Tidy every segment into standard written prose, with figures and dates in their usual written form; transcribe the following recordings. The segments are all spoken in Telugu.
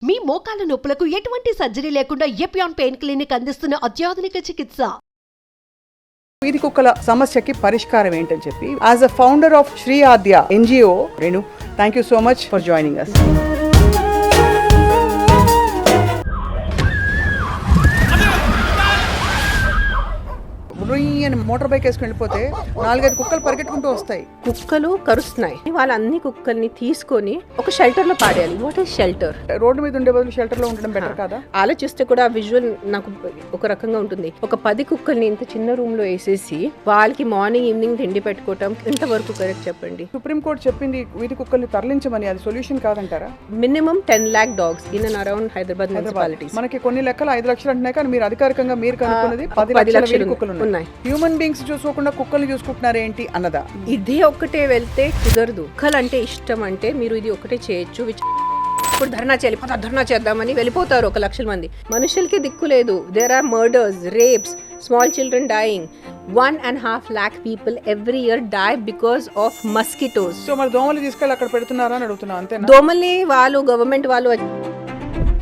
మీ మోకాల నొప్పులకు ఎటువంటి సర్జరీ లేకుండా ఎపియాన్ పెయిన్ క్లినిక్ అందిస్తున్న అత్యాధునిక చికిత్స. వీధి కుక్కల సమస్యకి పరిష్కారం ఏంటని చెప్పి as a founder of Shri Adya NGO Renu, thank you so much for joining us. అని మోటార్ బైక్ వేసుకుని వెళ్ళిపోతే 4-5 కుక్కలు పరిగెట్టుకుంటూ వస్తాయి. కుక్కలు కరుస్తున్నాయి. వాళ్ళు అన్ని కుక్కల్ని తీసుకొని ఒక షెల్టర్ లో పాడేయాలి. What is shelter? రోడ్డు మీద ఉండే బదులు షెల్టర్ లో ఉండడం బెటర్ కదా. ఆలోచిస్తే కూడా విజువల్ నాకు ఒక రకంగా ఉంటుంది. ఒక 10 కుక్కల్ని ఇంత చిన్న రూమ్ లో వేసేసి వాళ్ళకి మార్నింగ్ ఈవినింగ్ తిండి పెట్టుకోవటం ఎంతవరకు కరెక్ట్ చెప్పండి? సుప్రీంకోర్టు చెప్పింది వీధి కుక్కల్ని తరలించమని, అది సొల్యూషన్ కాదంటారా? Minimum 10 lakh dogs in and around Hyderabad municipalities. మనకి కొన్ని లెక్కలు 5 లక్షలు అంటున్నాయి, కానీ మీరు అధికారికంగా మీరు కనుక్కున్నది 10 లక్షల కుక్కలు ఉన్నాయి. హ్యూమన్ బీయింగ్స్ చూసుకోకుండా కుక్కల్ని చూసుకుంటున్నారు ఏంటి అన్నదా? ఇదే ఒక్కటే వెళ్తే కుదరదు. కుక్కలు అంటే ఇష్టం అంటే మీరు ఇది ఒకటే చేయొచ్చు. ఇప్పుడు ధర్నా చేయాలి, ధర్నా చేద్దామని వెళ్ళిపోతారు 1 లక్షల మంది. మనుషులకి దిక్కు లేదు. There are murders, rapes, small children dying. 1.5 lakh people every year die because of mosquitoes. So మరి దోమలు తీసుకెళ్ళి అక్కడ పెడుతున్నారా అని అడుగుతున్నా, అంతేనా? దోమల్ని వాళ్ళు గవర్నమెంట్ వాళ్ళు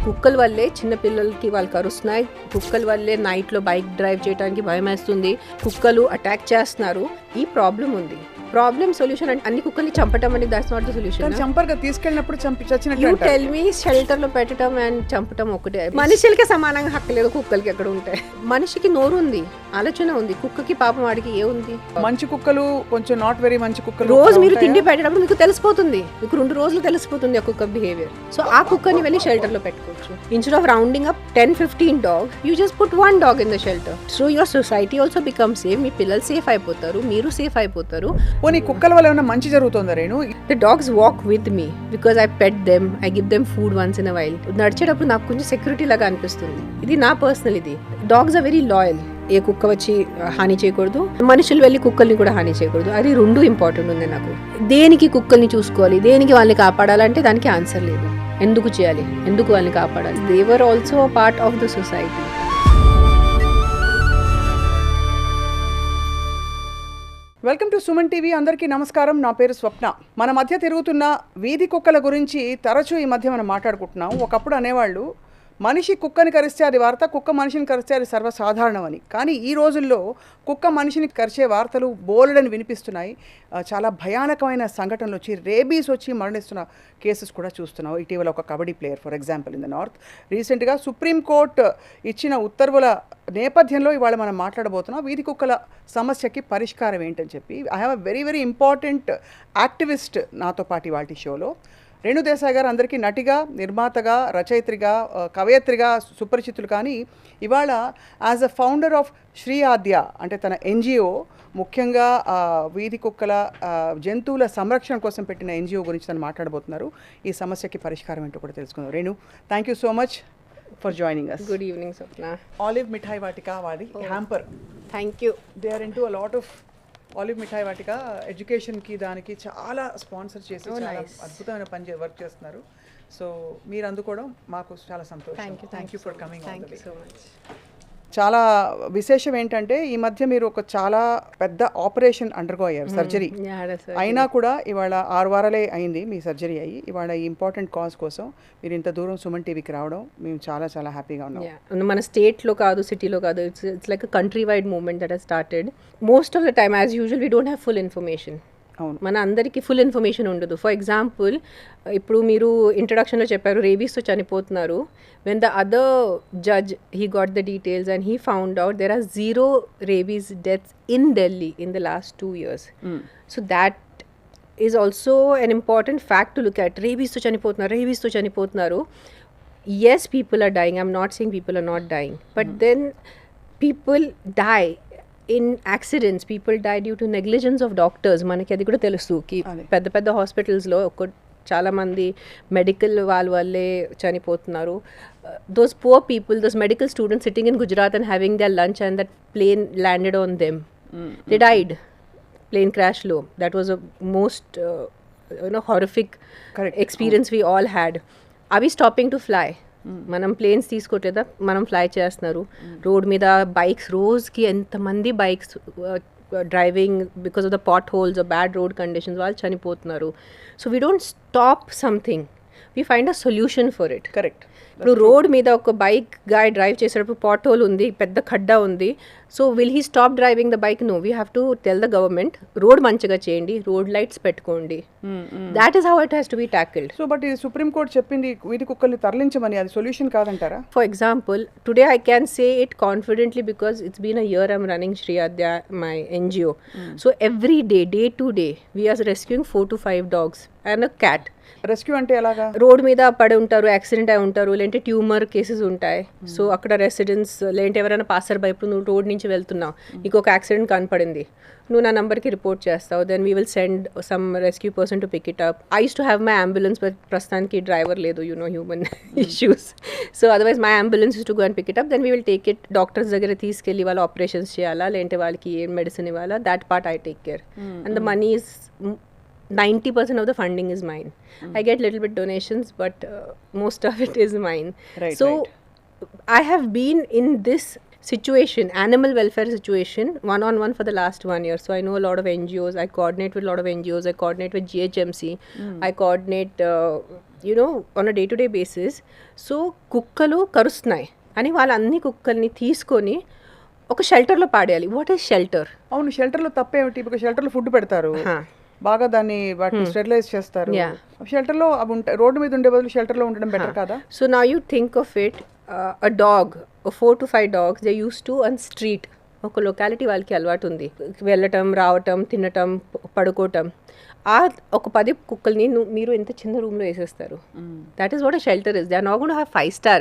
కుక్కల వల్లే చిన్న పిల్లలకి వాళ్ళు కరుస్తున్నాయి. కుక్కల వల్లే నైట్లో బైక్ డ్రైవ్ చేయడానికి భయం వేస్తుంది. కుక్కలు అటాక్ చేస్తున్నారు. ఈ ప్రాబ్లం ఉంది. ప్రాబ్లం సొల్యూషన్ అంటే అన్ని కుక్కల్ని చంపటం అనేది దట్స్ నాట్ ద సొల్యూషన్. చంపర్గా తీసుకెళ్ళినప్పుడు చచ్చినట్టు. యూ టెల్ మీ షెల్టర్ లో పెట్టడం అండ్ చంపటం ఒకటే. మనుషులకి సమానంగా హక్కు లేదు, కుక్కలకి ఎక్కడ ఉంటాయి? మనిషికి నోరు ఉంది, ఆలోచన ఉంది. కుక్కకి పాపం వాడికి ఏ ఉంది? మంచి కుక్కలు, కొంచెం నాట్ వెరీ మంచి కుక్కలు. రోజు మీరు తిండి పెట్టేటప్పుడు మీకు తెలిసిపోతుంది. మీకు 2 రోజులు తెలిసిపోతుంది ఆ కుక్క బిహేవియర్. సో ఆ కుక్కని వెళ్ళి షెల్టర్ లో పెట్టుకోవచ్చు. Instead of rounding up 10-15 dogs, you just put 1 dog in the shelter. So your society also becomes safe. మీ పిల్లలు సేఫ్ అయిపోతారు, మీరు సేఫ్ అయిపోతారు. పోనీ కుక్కల వల్ల ఏమైనా మంచి జరుగుతుందా Renu? The dogs walk with me because I pet them, I give them food once in a while. నడిచేటప్పుడు నాకు కొంచెం సెక్యూరిటీ లాగా అనిపిస్తుంది. ఇది నా పర్సనల్. ఇది డాగ్స్ ఆర్ వెరీ లాయల్. ఏ కుక్క వచ్చి హాని చేయకూడదు, మనుషులు వెళ్ళి కుక్కల్ని కూడా హాని చేయకూడదు. అది 2 ఇంపార్టెంట్ ఉంది నాకు. దేనికి కుక్కల్ని చూసుకోవాలి, దేనికి వాళ్ళని కాపాడాలంటే దానికి ఆన్సర్ లేదు. ఎందుకు చేయాలి, ఎందుకు వాళ్ళని కాపాడాలి? They were also a part of the society. Welcome to Suman TV. అందరికీ నమస్కారం. నా పేరు స్వప్న. మన మధ్య తిరుగుతున్న వీధి కుక్కల గురించి తరచూ ఈ మధ్య మనం మాట్లాడుకుంటున్నాం. ఒకప్పుడు అనేవాళ్ళు మనిషి కుక్కని కరిస్తే అది వార్త, కుక్క మనిషిని కరిస్తే అది సర్వసాధారణం అని. కానీ ఈ రోజుల్లో కుక్క మనిషిని కరిచే వార్తలు బోలెడని వినిపిస్తున్నాయి. చాలా భయానకమైన సంఘటనలు వచ్చి, రేబీస్ వచ్చి మరణిస్తున్న కేసెస్ కూడా చూస్తున్నాం. ఇటీవల ఒక kabaddi player for example in the north. రీసెంట్గా సుప్రీంకోర్టు ఇచ్చిన ఉత్తర్వుల నేపథ్యంలో ఇవాళ మనం మాట్లాడబోతున్నాం వీధి కుక్కల సమస్యకి పరిష్కారం ఏంటని చెప్పి. I have a very very important activist నాతో పాటు ఇవాళ షోలో. రేణు దేశాయ్ గారు అందరికీ నటిగా, నిర్మాతగా, రచయిత్రిగా, కవయత్రిగా సుపరిచితులు. కానీ ఇవాళ as a founder of Shri Aadya అంటే తన ఎన్జిఓ, ముఖ్యంగా వీధి కుక్కల జంతువుల సంరక్షణ కోసం పెట్టిన ఎన్జిఓ గురించి తను మాట్లాడబోతున్నారు. ఈ సమస్యకి పరిష్కారం ఏంటో కూడా తెలుసుకుందాం. Renu, thank you so much for joining us. Good evening Swapna. Olive Mithai Vatika వాడి hamper. Thank you. They are into a lot of olive Mithai Vatika ఎడ్యుకేషన్కి దానికి చాలా స్పాన్సర్ చేసి చాలా అద్భుతమైన పని వర్క్ చేస్తున్నారు. సో మీరు అందుకోవడం మాకు చాలా సంతోషం. Thank you for coming. Thank you so much. చాలా విశేషం ఏంటంటే ఈ మధ్య మీరు ఒక చాలా పెద్ద ఆపరేషన్ అండర్గో అయ్యారు, సర్జరీ. అయినా కూడా ఇవాళ 6 వారాలే అయింది మీ సర్జరీ అయ్యి. ఇవాళ ఈ ఇంపార్టెంట్ కాజ్ కోసం మీరు ఇంత దూరం సుమన్ టీవీకి రావడం మేము చాలా చాలా హ్యాపీగా ఉన్నాం. మన స్టేట్లో కాదు, సిటీలో కాదు, it's like a country wide movement that has started. Most of the time as usual we don't have full information. మన అందరికీ ఫుల్ ఇన్ఫర్మేషన్ ఉండదు. ఫర్ ఎగ్జాంపుల్, ఇప్పుడు మీరు ఇంట్రడక్షన్లో చెప్పారు రేబీస్తో చనిపోతున్నారు. When the other judge he got the details and he found out there are 0 rabies deaths in Delhi in the last 2 years. So that is also an important fact to look at. రేబీస్తో చనిపోతున్నారు. Yes, people are dying. I'm not saying people are not dying. But then people die in accidents. People die due to negligence of doctors. మనకి అది కూడా తెలుసు కి పెద్ద పెద్ద హాస్పిటల్స్లో చాలా మంది మెడికల్ వాళ్ళ వల్లే చనిపోతున్నారు. Those poor people, those medical students sitting in Gujarat and having their lunch and that plane landed on them. They died. Plane crash low. That was a most horrific experience we all had. Are we stopping to fly? మనం ప్లేన్స్ తీసుకోవట్లేదా, మనం ఫ్లై చేస్తున్నారు. రోడ్ మీద బైక్స్, రోజుకి ఎంతమంది bikes driving because of the potholes, bad road conditions, వాళ్ళు చనిపోతున్నారు. So we don't stop something. We find a solution for it. Correct. ఇప్పుడు రోడ్ మీద ఒక బైక్ గాయ డ్రైవ్ చేసేటప్పుడు పాట్ హోల్ ఉంది, పెద్ద ఖడ్డా ఉంది. So will he stop driving the bike? No, we have to tell the government road మంచిగా చేయండి, రోడ్ లైట్స్ పెట్టుకోండి. That is how it has to be tackled. So but ఇది సుప్రీంకోర్టు చెప్పింది వీధి కుక్కల్ని తరలించమని, అది సొల్యూషన్ కాదంటారా? For example, today I can say it confidently because it's been a year I'm running Shri Adya, my NGO. So every day, day to day, we are rescuing 4 to 5 dogs and a cat. Rescue అంటే ఎలాగా? రోడ్ మీద పడి ఉంటారు, యాక్సిడెంట్ అయి ఉంటారు, లేదంటే ట్యూమర్ కేసెస్ ఉంటాయి. సో అక్కడ రెసిడెంట్స్ లేదంటే ఎవరైనా పాసర్ బై, ఇప్పుడు నువ్వు రోడ్ నుంచి వెళ్తున్నావు, నీకు ఒక యాక్సిడెంట్ కనపడింది, నువ్వు నా నంబర్కి రిపోర్ట్ చేస్తావు, then we will send some rescue person to pick it up. I use to have my ambulance, but ప్రస్తుతానికి డ్రైవర్ లేదు, you know, human issues. So otherwise my ambulance to go and pick it up, then we will take it doctors దగ్గర తీసుకెళ్ళి వాళ్ళు ఆపరేషన్స్ చేయాలా, లేదంటే వాళ్ళకి ఏం మెడిసిన్ ఇవ్వాలా, that part I take care. And the money is 90% of the funding is mine. I get little bit donations, but most of it is mine. Right, so right. I have been in this situation, animal welfare situation, one-on-one for the last 1 year. So I know a lot of NGOs, I coordinate with a lot of NGOs, I coordinate with GHMC, I coordinate, you know, on a day-to-day basis. So కుక్కలు కరుస్తున్నాయి అని వాళ్ళన్ని కుక్కల్ని తీసుకొని ఒక షెల్టర్లో పాడేయాలి. What is shelter? అవును, షెల్టర్లో తప్పేమిటి? ఇప్పుడు షెల్టర్లో ఫుడ్ పెడతారు, బాగా దాన్ని వాటిని స్టెరిలైజ్ చేస్తారు. షెల్టర్లో అవి ఉంటాయి, రోడ్డు మీద ఉండే బదులు షెల్టర్లో ఉండడం బెటర్ కదా? So now you think of it, a dog, 4 to 5 dogs, they use to on street. ఒక లొకాలిటీ వాళ్ళకి అలవాటు ఉంది, వెళ్ళటం, రావటం, తినటం, పడుకోవటం. ఆ ఒక 10 కుక్కల్ని మీరు ఎంత చిన్న రూమ్లో వేసేస్తారు? That is what a shelter is. They are not gonna have 5 star.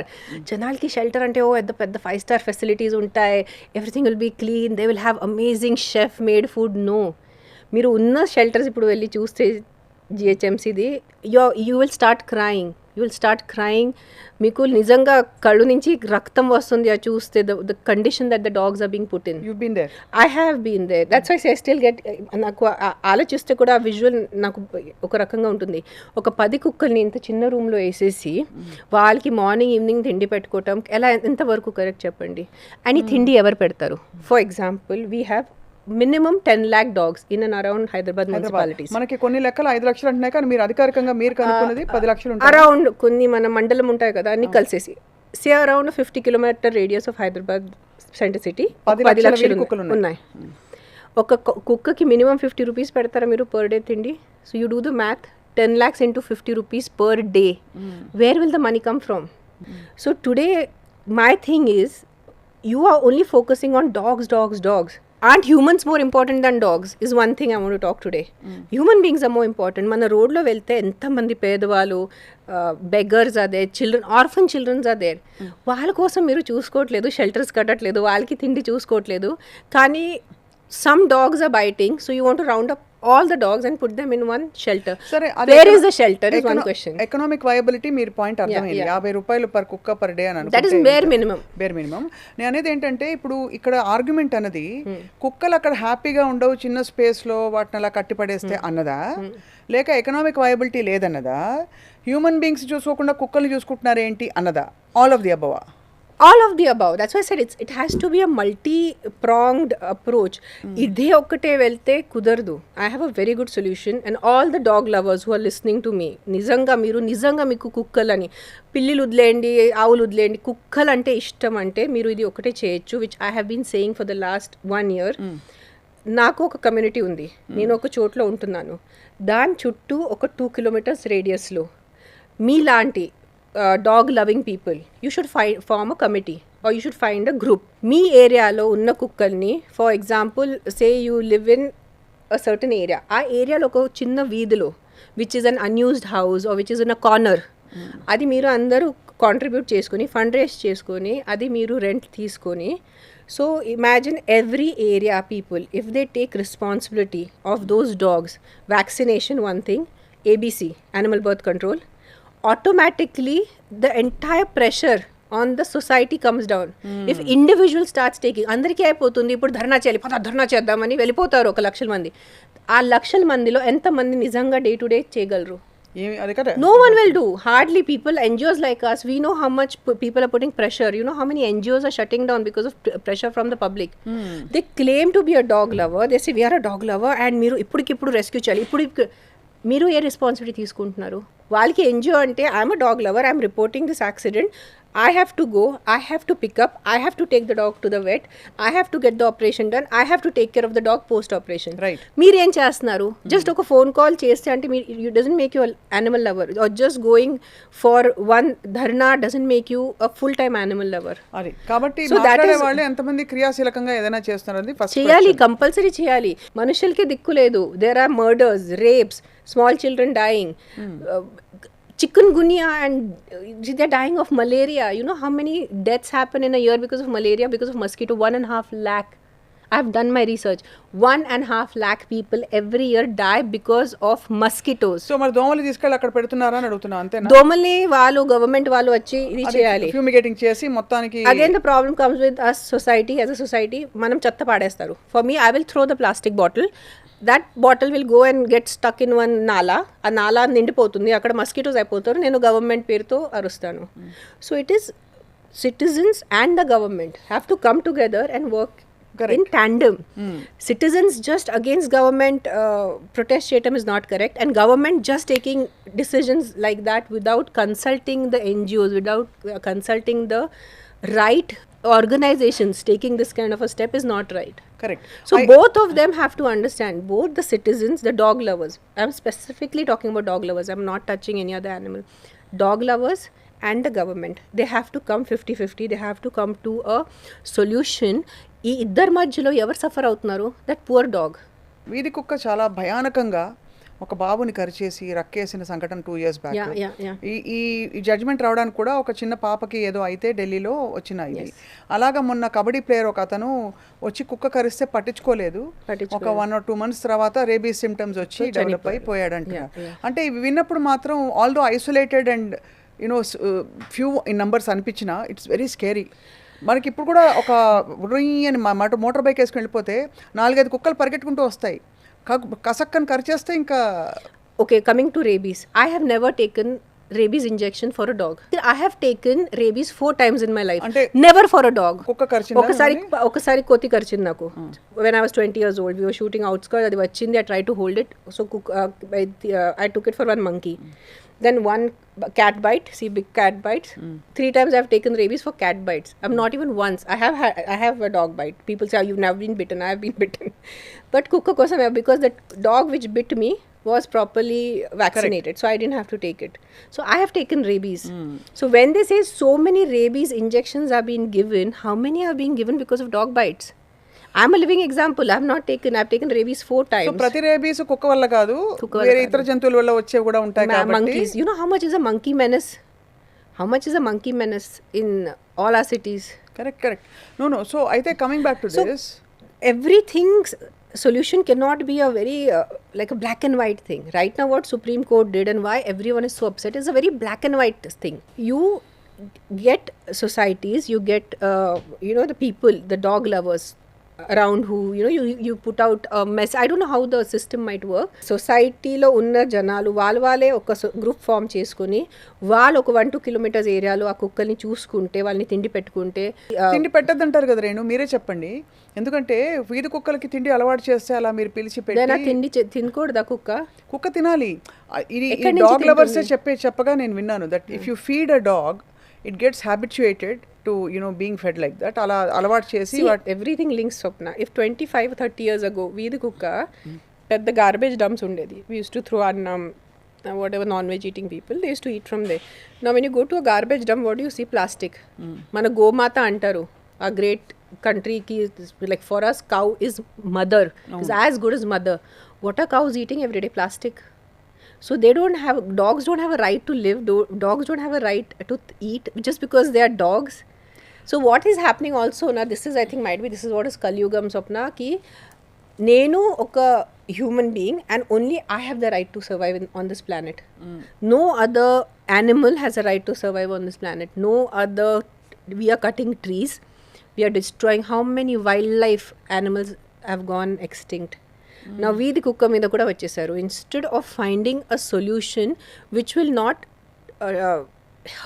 జనాలకి షెల్టర్ అంటే ఓ పెద్ద 5 star ఫెసిలిటీస్ ఉంటాయి, everything will be clean, they will have amazing chef made food. No, మీరు ఉన్న షెల్టర్స్ ఇప్పుడు వెళ్ళి చూస్తే జిహెచ్ఎంసీది, యూ విల్ స్టార్ట్ క్రయింగ్. మీకు నిజంగా కళ్ళు నుంచి రక్తం వస్తుంది అది చూస్తే, the condition that the dogs are being put in. You been there? I have been there. That's why I still get, నాకు ఆలోచిస్తే కూడా ఆ విజువల్ నాకు ఒక రకంగా ఉంటుంది. ఒక 10 కుక్కల్ని ఇంత చిన్న రూమ్లో వేసేసి వాళ్ళకి మార్నింగ్ ఈవినింగ్ తిండి పెట్టుకోవటం ఎలా, ఎంతవరకు కరెక్ట్ చెప్పండి? అని తిండి ఎవరు పెడతారు? For example, we have minimum 10 lakh dogs in and around Hyderabad municipalities. మనకి కొన్ని లెక్కలు 5 లక్షలు అంటున్నాయి, కానీ మీరు అధికారికంగా మీరు కనుక్కున్నది 10 లక్షలు ఉంటాయి. అరౌండ్ కొన్ని మన మండలం ఉంటాయి కదా, అన్ని కలిసేసి say around 50 kilometer radius of Hyderabad centre city 10 లక్షలు ఉన్నాయి. ఒక కుక్కకి మినిమం 50 రూపీస్ పెడతారా మీరు పర్ డే తిండి? So you do the math, 10 lakhs into 50 rupees per day. Where will the money come from? So today my thing is, you are only focusing on dogs. Aren't humans more important than dogs is one thing I want to talk today. Human beings are more important. మన రోడ్లో వెళ్తే ఎంతమంది పేదవాళ్ళు, beggars are there, children, orphan children are there. వాళ్ళ కోసం మీరు చూసుకోవట్లేదు, షెల్టర్స్ కట్టట్లేదు, వాళ్ళకి తిండి చూసుకోవట్లేదు. కానీ some dogs are biting, so you want to round up all the dogs and put them in one shelter. Sare, where is the shelter is one question. Economic viability మీరు పాయింట్ అర్థమైంది. 50 రూపాయలు పర్ కుక్క పర్ డే అని అనుకుంటే that is bare minimum. నేను అనేది ఏంటంటే, ఇప్పుడు ఇక్కడ ఆర్గ్యుమెంట్ అన్నది కుక్కలు అక్కడ హ్యాపీగా ఉండవు చిన్న స్పేస్ లో వాటిని అలా కట్టిపడేస్తే అన్నదా, లేక ఎకనామిక్ వయబిలిటీ లేదన్నదా, హ్యూమన్ బీయింగ్స్ చూసుకోకుండా కుక్కల్ని చూసుకుంటున్నారు ఏంటి అన్నదా? All of the above. All of the above. That's why I said it has to be a multi-pronged approach. ఇదే ఒక్కటే వెళ్తే కుదరదు. I have a very good solution, and all the dog lovers who are listening to me, నిజంగా మీకు కుక్కలని, పిల్లిలు వదిలేయండి, ఆవులు వదిలేయండి, కుక్కలు అంటే ఇష్టం అంటే మీరు ఇది ఒకటే చేయొచ్చు, which I have been saying for the last 1 year. నాకు ఒక కమ్యూనిటీ ఉంది, నేను ఒక చోట్లో ఉంటున్నాను, దాని చుట్టూ ఒక 2 kilometers రేడియస్లో మీలాంటి dog loving people, you should form a committee or you should find a group. మీ ఏరియాలో ఉన్న కుక్కల్ని, for example say you live in a certain area, ఆ ఏరియాలో ఒక చిన్న వీధిలో which is an unused house or which is in a corner, అది మీరు అందరూ కాంట్రిబ్యూట్ చేసుకొని ఫండ్ రేస్ చేసుకొని అది మీరు రెంట్ తీసుకొని, so imagine every area people if they take responsibility of those dogs, vaccination one thing, ABC animal birth control, automatically the entire pressure on the society comes down. If individual starts taking, అందరికీ అయిపోతుంది ఇప్పుడు ధర్నా చేద్దామని వెళ్ళిపోతారు 1 లక్షల మంది. ఆ 1 లక్షల మందిలో ఎంతమంది నిజంగా డే టు డే చేయగలరు? No one will do. Hardly people. NGOs like us, we know how much people are putting pressure. You know how many NGOs are shutting down because of pressure from the public. They claim to be a dog lover. They say we are a dog lover and మీరు ఇప్పటికిప్పుడు రెస్క్యూ చేయాలి. మీరు ఏ రెస్పాన్సిబిలిటీ తీసుకుంటున్నారు? వాళ్ళకి ఎన్జిఓ అంటే I'm a dog lover, I'm reporting this accident, I have to go, I have to pick up, I have to take the dog to the vet, I have to get the operation done, I have to take care of the dog post operation. Right. మీరేం చేస్తున్నారు? జస్ట్ ఒక ఫోన్ కాల్ చేస్తే అంటే you doesn't make you an animal lover, or just going for one dharna doesn't make you a full time animal lover. అది కాబట్టి మాట్లాడే వాళ్ళు ఎంతమంది క్రియాశీలకంగా ఏదైనా చేస్తున్నారని ఫస్ట్ చేయాలి, కంపల్సరీ చేయాలి. మనుషులకి దిక్కు లేదు. There are murders, rapes, small children dying, chikungunya, and they're dying of malaria. You know how many deaths happen in a year because of malaria, because of mosquito? 1.5 lakh. I have done my research. 1.5 lakh people every year die because of mosquitoes. So మరి దోమలు తీసుకెళ్ళి అక్కడ పెడుతున్నారా అని అడుగుతున్నా, అంతేనా? దోమల్ని వాళ్ళు గవర్నమెంట్ వాళ్ళు వచ్చి ఇది చేయాలి, ఫ్యూమిగేటింగ్ చేసి మొత్తానికి. Again the problem comes with us society. As a society మనం చెత్త పాడేస్తారు. For me, I will throw the plastic bottle. That bottle will go and get stuck in one nala. ఆ నాలా నిండిపోతుంది, అక్కడ మస్కిటోస్ అయిపోతారు, నేను గవర్నమెంట్ పేరుతో అరుస్తాను. So it is citizens and the government have to come together and work in tandem. Citizens just against government protest చేయటం is not correct, and government just taking decisions like that without consulting the NGOs, without consulting the right organizations taking this kind of a step is not right. Correct. So both of them have to understand, both the citizens, the dog lovers. I'm specifically talking about dog lovers. I'm not touching any other animal. Dog lovers and the government, they have to come 50-50. They have to come to a solution. ఈ ఇద్దరు మధ్యలో ఎవరు సఫర్ అవుతున్నారు? That poor dog. వీధి కుక్క చాలా భయానకంగా ఒక బాబుని కరిచేసి రక్కేసిన సంఘటన 2 years బ్యాక్. ఈ జడ్జ్మెంట్ రావడానికి కూడా ఒక చిన్న పాపకి ఏదో అయితే ఢిల్లీలో వచ్చినాయి. అలాగా మొన్న కబడ్డీ ప్లేయర్ ఒక అతను వచ్చి కుక్క కరిస్తే పట్టించుకోలేదు. ఒక 1 or 2 months తర్వాత రేబీస్ సిమ్టమ్స్ వచ్చి డెవలప్ అయిపోయాడంట. అంటే ఇవి విన్నప్పుడు మాత్రం although isolated and few in numbers అనిపించినా ఇట్స్ వెరీ స్కేరీ. మనకి ఇప్పుడు కూడా ఒక అని మోటార్ బైక్ వేసుకుని వెళ్ళిపోతే 4-5 కుక్కలు పరిగెట్టుకుంటూ వస్తాయి, కసక్కని కరిచేస్తే ఇంకా. Okay, coming to rabies, I have never taken rabies injection for a dog. I have taken rabies 4 times in my life. Never for a dog. కుక్క కరిచిందా? ఒకసారి కోతి కరిచింది నాకు. When I was 20 years old, we were shooting outskirts, అది వచ్చింది, I tried to hold it, so I took it for one monkey. Then one cat bite, see big cat bites. 3 times I have taken rabies for cat bites. I'm not even once. I have a dog bite. People say, oh, you've never been bitten. I have been bitten. But kukka kosam, because the dog which bit me was properly vaccinated. Correct. So I didn't have to take it. So I have taken rabies. So when they say so many rabies injections are being given, how many are being given because of dog bites? I'm a living example. I've taken rabies 4 times. So prati rabies కుక్క వల్ల కాదు, వేరే ఇతర జంతువుల వల్ల వచ్చే కూడా ఉంటాయి కాబట్టి. Monkeys. You know how much is a monkey menace? How much is a monkey menace in all our cities? Correct. No. So అయితే coming back to this, everything's solution cannot be a very like a black and white thing. Right now what Supreme Court did and why everyone is so upset is a very black and white thing. You get societies, you get the people, the dog lovers around who you put out a mess. I don't know how the system might work. Society lo unna janalu వాళ్ళే ఒక గ్రూప్ ఫామ్ చేసుకుని వాళ్ళు ఒక 1-2 kilometers ఏరియాలో ఆ కుక్కల్ని చూసుకుంటే, వాళ్ళని తిండి పెట్టుకుంటే. తిండి పెట్టద్దంటారు కదా రేణు, మీరే చెప్పండి. ఎందుకంటే వీధి కుక్కలకి తిండి అలవాటు చేస్తే అలా మీరు పిలిచి పెట్టి తిండి తినకూడదా? కుక్క తినాలి. ఇది డాగ్ లవర్స్ చెప్పగా నేను విన్నాను that if you feed a dog it gets habituated to being fed like that. అలా అలవాటు చేసి everything links Swapna. If 25-30 years ago వీధి కుక్క పెద్ద గార్బేజ్ డంప్స్ ఉండేది, we used to throw on whatever non-veg eating people, they used to eat from there. Now when you go to a garbage dump, what do you see? Plastic. మన గోమాత అంటారు, a great country ki, like for us cow is mother, is as good as mother. What are cows eating every day? Plastic. So dogs don't have a right to live. Dogs don't have a right to eat just because they are dogs. So what is happening also now, this is, I think, this is what is Kaliyugam, Swapna, ki nenu oka human being and only I have the right to survive on this planet. No other animal has a right to survive on this planet. No other. We are cutting trees, we are destroying. How many wildlife animals have gone extinct? Now వీధి కుక్క మీద కూడా వచ్చేసారు. Instead of finding a solution which will not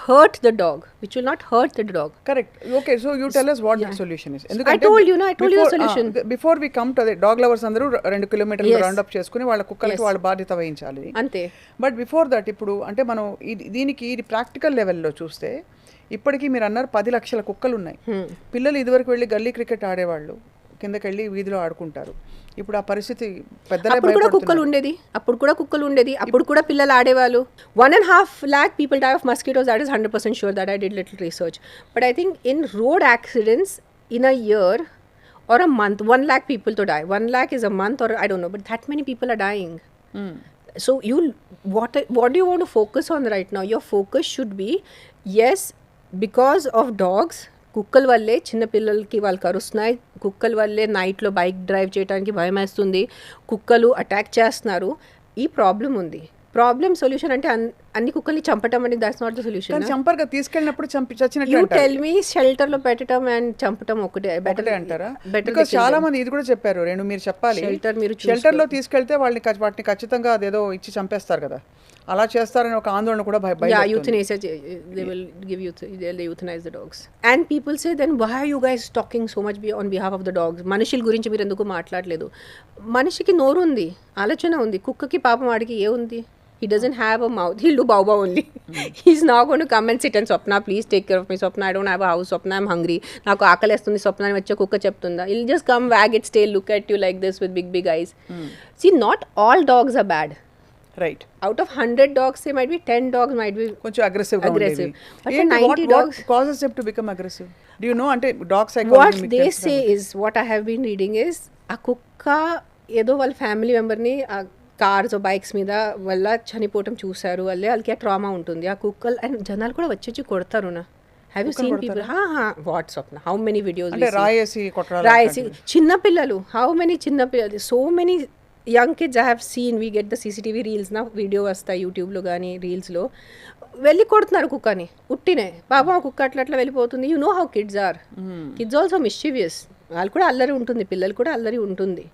hurt the dog, which will not hurt the dog. Correct. Okay, so you tell us what the solution is. I told you the solution. Before we come to the dog lovers అందరూ 2 కిలోమీటర్లు Yes. రౌండ్ అప్ చేసుకుని వాళ్ళ కుక్కలకి వాళ్ళ బాధ్యత వహించాలి. అంతే. బట్ బిఫోర్ దట్ ఇప్పుడు అంటే మనం దీనికి ఇది ప్రాక్టికల్ లెవెల్లో చూస్తే ఇప్పటికీ మీరు అన్నారు 10 లక్షల కుక్కలు ఉన్నాయి. పిల్లలు ఇదివరకు వెళ్ళి గల్లీ క్రికెట్ ఆడేవాళ్ళు, కిందకి వెళ్ళి వీధిలో ఆడుకుంటారు. ఇప్పుడు ఆ పరిస్థితి అప్పుడు కూడా కుక్కలు ఉండేది, అప్పుడు కూడా పిల్లలు ఆడేవాళ్ళు. 1.5 lakh people die of mosquitoes. That is 100% sure that I did little research. But I think in road accidents in a year or a month, 1 lakh people to die. 1 lakh is a month, or I don't know, but that many people are dying. So what do you want to focus on right now? Your focus should be, yes, because of dogs, కుక్కల వల్లే చిన్నపిల్లలకి వాళ్ళు కరుస్తున్నాయి, కుక్కల వల్లే నైట్లో బైక్ డ్రైవ్ చేయడానికి భయం వేస్తుంది, కుక్కలు అటాక్ చేస్తున్నారు. ఈ ప్రాబ్లం ఉంది. ప్రాబ్లం సొల్యూషన్ అంటే అన్ని కుక్కల్ని చంపటం అనేది దట్స్ నాట్ ద సొల్యూషన్. చంపర్గా తీసుకెళ్ళినప్పుడు చచ్చినట్టు యూ టెల్ మీ షెల్టర్ లో పెట్టడం అండ్ చంపటం ఒకటే బెటర్ అంటారా? బికాజ్ చాలా మంది ఇది కూడా చెప్పారు. రేణు మీరు చెప్పాలి, షెల్టర్ లో తీసుకెళ్తే వాటిని ఖచ్చితంగా అదేదో ఇచ్చి చంపేస్తారు కదా, అలా చేస్తారని ఒక ఆందోళన కూడా euthanasia, they will give you, they euthanize the dogs. And people say, then why are you guys talking so much on behalf of the dogs? మనుషుల గురించి మీరు ఎందుకు మాట్లాడలేదు? మనిషికి నోరు ఉంది, ఆలోచన ఉంది. కుక్కకి పాపం వాడికి ఏ ఉంది? He doesn't have a mouth. He'll do bow bow only. He's not going to come and sit and Swapna, please take care of me. Swapna, I don't have a house. Swapna, I'm hungry. Naaku aakalestundi. Swapna ni vachcha kukka cheptunda. He'll just come, wag its tail, look at you like this with big eyes. See, not all dogs are bad. Right. Out of 100 dogs, say might be 10 dogs might be కొంచెం aggressive. But 90 dogs, what causes them to become aggressive? Do you know? అంటే dog psychology what they say is, what I have been reading is, ఆ కుక్క ఏదో వాళ్ళ ఫ్యామిలీ మెంబర్ని కార్స్ బైక్స్ మీద వల్ల చనిపోవటం చూసారు, వాళ్ళకి ఆ ట్రామా ఉంటుంది. ఆ కుక్కలు అండ్ జనాలు కూడా వచ్చి కొడతారు. నా have you seen people? WhatsApp how many videos రాయేసి చిన్నపిల్లలు, హౌ మెనీ చిన్నపిల్లలు, so many young kids I have seen. We get the CCTV reels నా వీడియో వస్తాయి యూట్యూబ్లో కానీ రీల్స్లో, వెళ్ళి కొడుతున్నారు కుక్కని ఉట్టినే. బాబా కుక్క అట్లా వెళ్ళిపోతుంది. You know how kids are. Kids also mischievous. వాళ్ళు కూడా అల్లరి ఉంటుంది, పిల్లలు కూడా అల్లరి ఉంటుంది.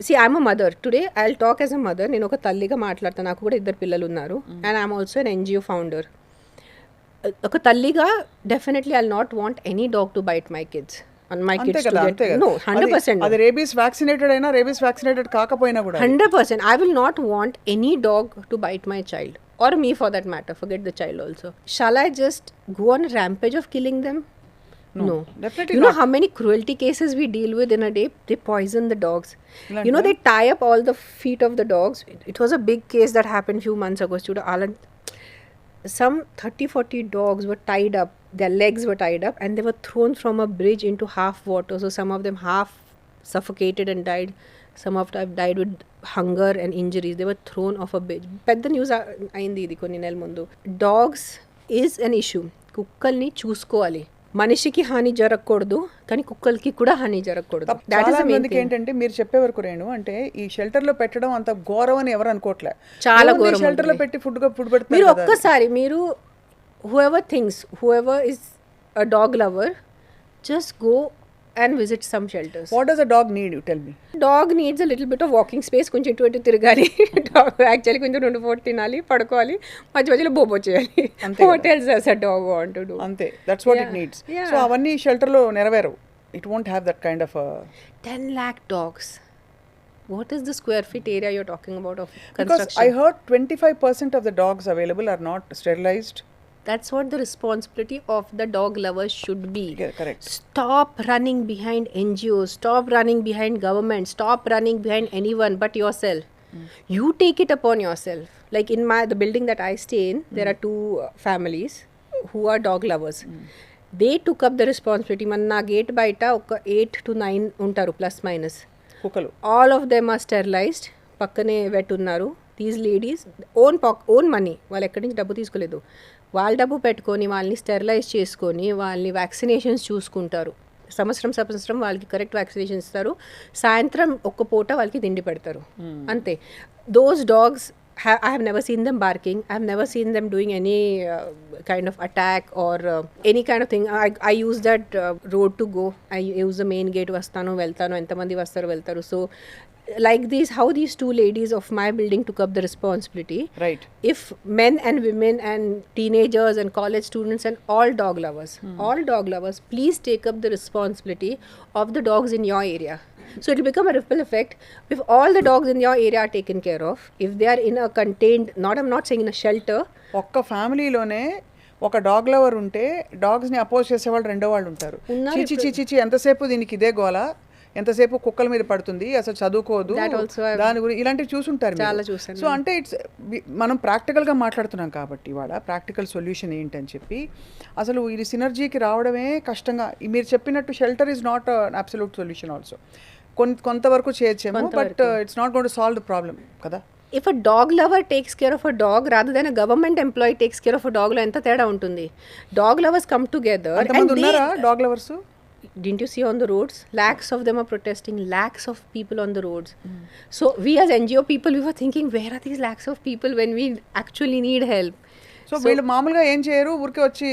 See, I'm a mother. Today, I'll talk as a mother. నేను ఒక తల్లిగా మాట్లాడతాను. నాకు కూడా 2 పిల్లలు ఉన్నారు. And I'm also an NGO founder. ఒక తల్లిగా definitely I'll not want any dog to bite my kids. And my kids to get... No, 100%. అది rabies vaccinated అయినా, rabies vaccinated కాకపోయినా కూడా 100%. I will not want any dog to bite my child. Or me for that matter. Forget the child also. Shall I just go on a rampage of killing them? No, definitely you know how many cruelty cases we deal with in a day? They poison the dogs. You know, they tie up all the feet of the dogs. It was a big case that happened few months ago. Some 30-40 dogs were tied up. Their legs were tied up and they were thrown from a bridge into half water. So some of them half suffocated and died. Some of them died with hunger and injuries. They were thrown off a bridge. Pedda news ayindi idi konni nel mundu. Dogs is an issue. Kukkalni చూసుకోవాలి. మనిషికి హాని జరగకూడదు, కానీ కుక్కలకి కూడా హాని జరగకూడదు. చాలా మందికి ఏంటంటే మీరు చెప్పే వరకు రేణు అంటే ఈ షెల్టర్ లో పెట్టడం అంత ఘోరం అని ఎవరు అనుకోవట్లే. చాలా ఘోరం. షెల్టర్ లో పెట్టి ఫుడ్ పెడుతున్నారు. మీరు ఒక్కసారి మీరు whoever is a dog lover, just go and visit some shelters. What does a dog need? You tell me. Dog needs a little bit of walking space. కొంచెం ఇటు తిరగాలి. Dog actually కొంచెం 2 పూట తినాలి, పడుకోవాలి, మధ్యలో బోబో చేయాలి. What else does a dog want to do? అంతే, that's what it needs. So అవన్నీ షెల్టర్ లో నెరవేరవు. It won't have that kind of a 10 lakh dogs. What is the square feet area you're talking about of construction? Because I heard 25% of the dogs available are not sterilized. That's what the responsibility of the dog lovers should be. Yeah, correct. Stop running behind NGOs. Stop running behind government. Stop running behind anyone but yourself. You take it upon yourself. Like in the building that I stay in, there are 2 families who are dog lovers. They took up the responsibility. Manna gate baita oka 8 to 9 untaru plus minus. కుక్కలు. All of them are sterilized. పక్కనే vet ఉన్నారు. These ladies own money. వాళ్ళు ఎక్కడి నుంచి డబ్బు తీసుకోలేదు. వాళ్ళ డబ్బు పెట్టుకొని వాళ్ళని స్టెరిలైజ్ చేసుకొని వాళ్ళని వ్యాక్సినేషన్స్ చూసుకుంటారు. సంవత్సరం వాళ్ళకి కరెక్ట్ వ్యాక్సినేషన్ ఇస్తారు. సాయంత్రం ఒక్క పూట వాళ్ళకి తిండి పెడతారు, అంతే. Those dogs I have never seen them barking. I have never seen them doing any kind of attack or any kind of thing. I use that road to go. I use the main gate. Vastano veltano. Entamandi vastaru veltaru. So like these, how these two ladies of my building took up the responsibility. Right. If men and women and teenagers and college students and all dog lovers, please take up the responsibility of the dogs in your area. So it will become a ripple effect. If all the dogs in your area are taken care of, if they are in a contained, I'm not saying in a shelter. ఒక్క ఫ్యామిలీలోనే ఒక డాగ్ లవర్ ఉంటే డాగ్స్ని అపోజ్ చేసేవాళ్ళు రెండో వాళ్ళు ఉంటారు. చీచి ఎంతసేపు దీనికి ఇదే గోల, ఎంతసేపు కుక్కల మీద పడుతుంది, అసలు చదువుకోదు, దాని గురించి ఇలాంటివి చూసుంటారు. చాలా చూసాను. సో అంటే మనం ప్రాక్టికల్గా మాట్లాడుతున్నాం కాబట్టి ఇవాళ ప్రాక్టికల్ సొల్యూషన్ ఏంటని చెప్పి అసలు ఇది సినర్జీకి రావడమే కష్టంగా. మీరు చెప్పినట్టు shelter is not absolute solution also. కొంతవరకు చేయొచ్చేమో, but it's not going to solve the problem కదా. If a dog lover takes care of a dog rather than a government employee takes care of a dog, lo enta teda untundi. Dog lovers come together and unnara dog lovers. Didn't you see on the roads? Lakhs of them are protesting, lakhs of people on the roads. So we as NGO people, we were thinking, where are these lakhs of people when we actually need help? So వీళ్ళు మామూలుగా ఏం చేయరు, ఊరికే వచ్చి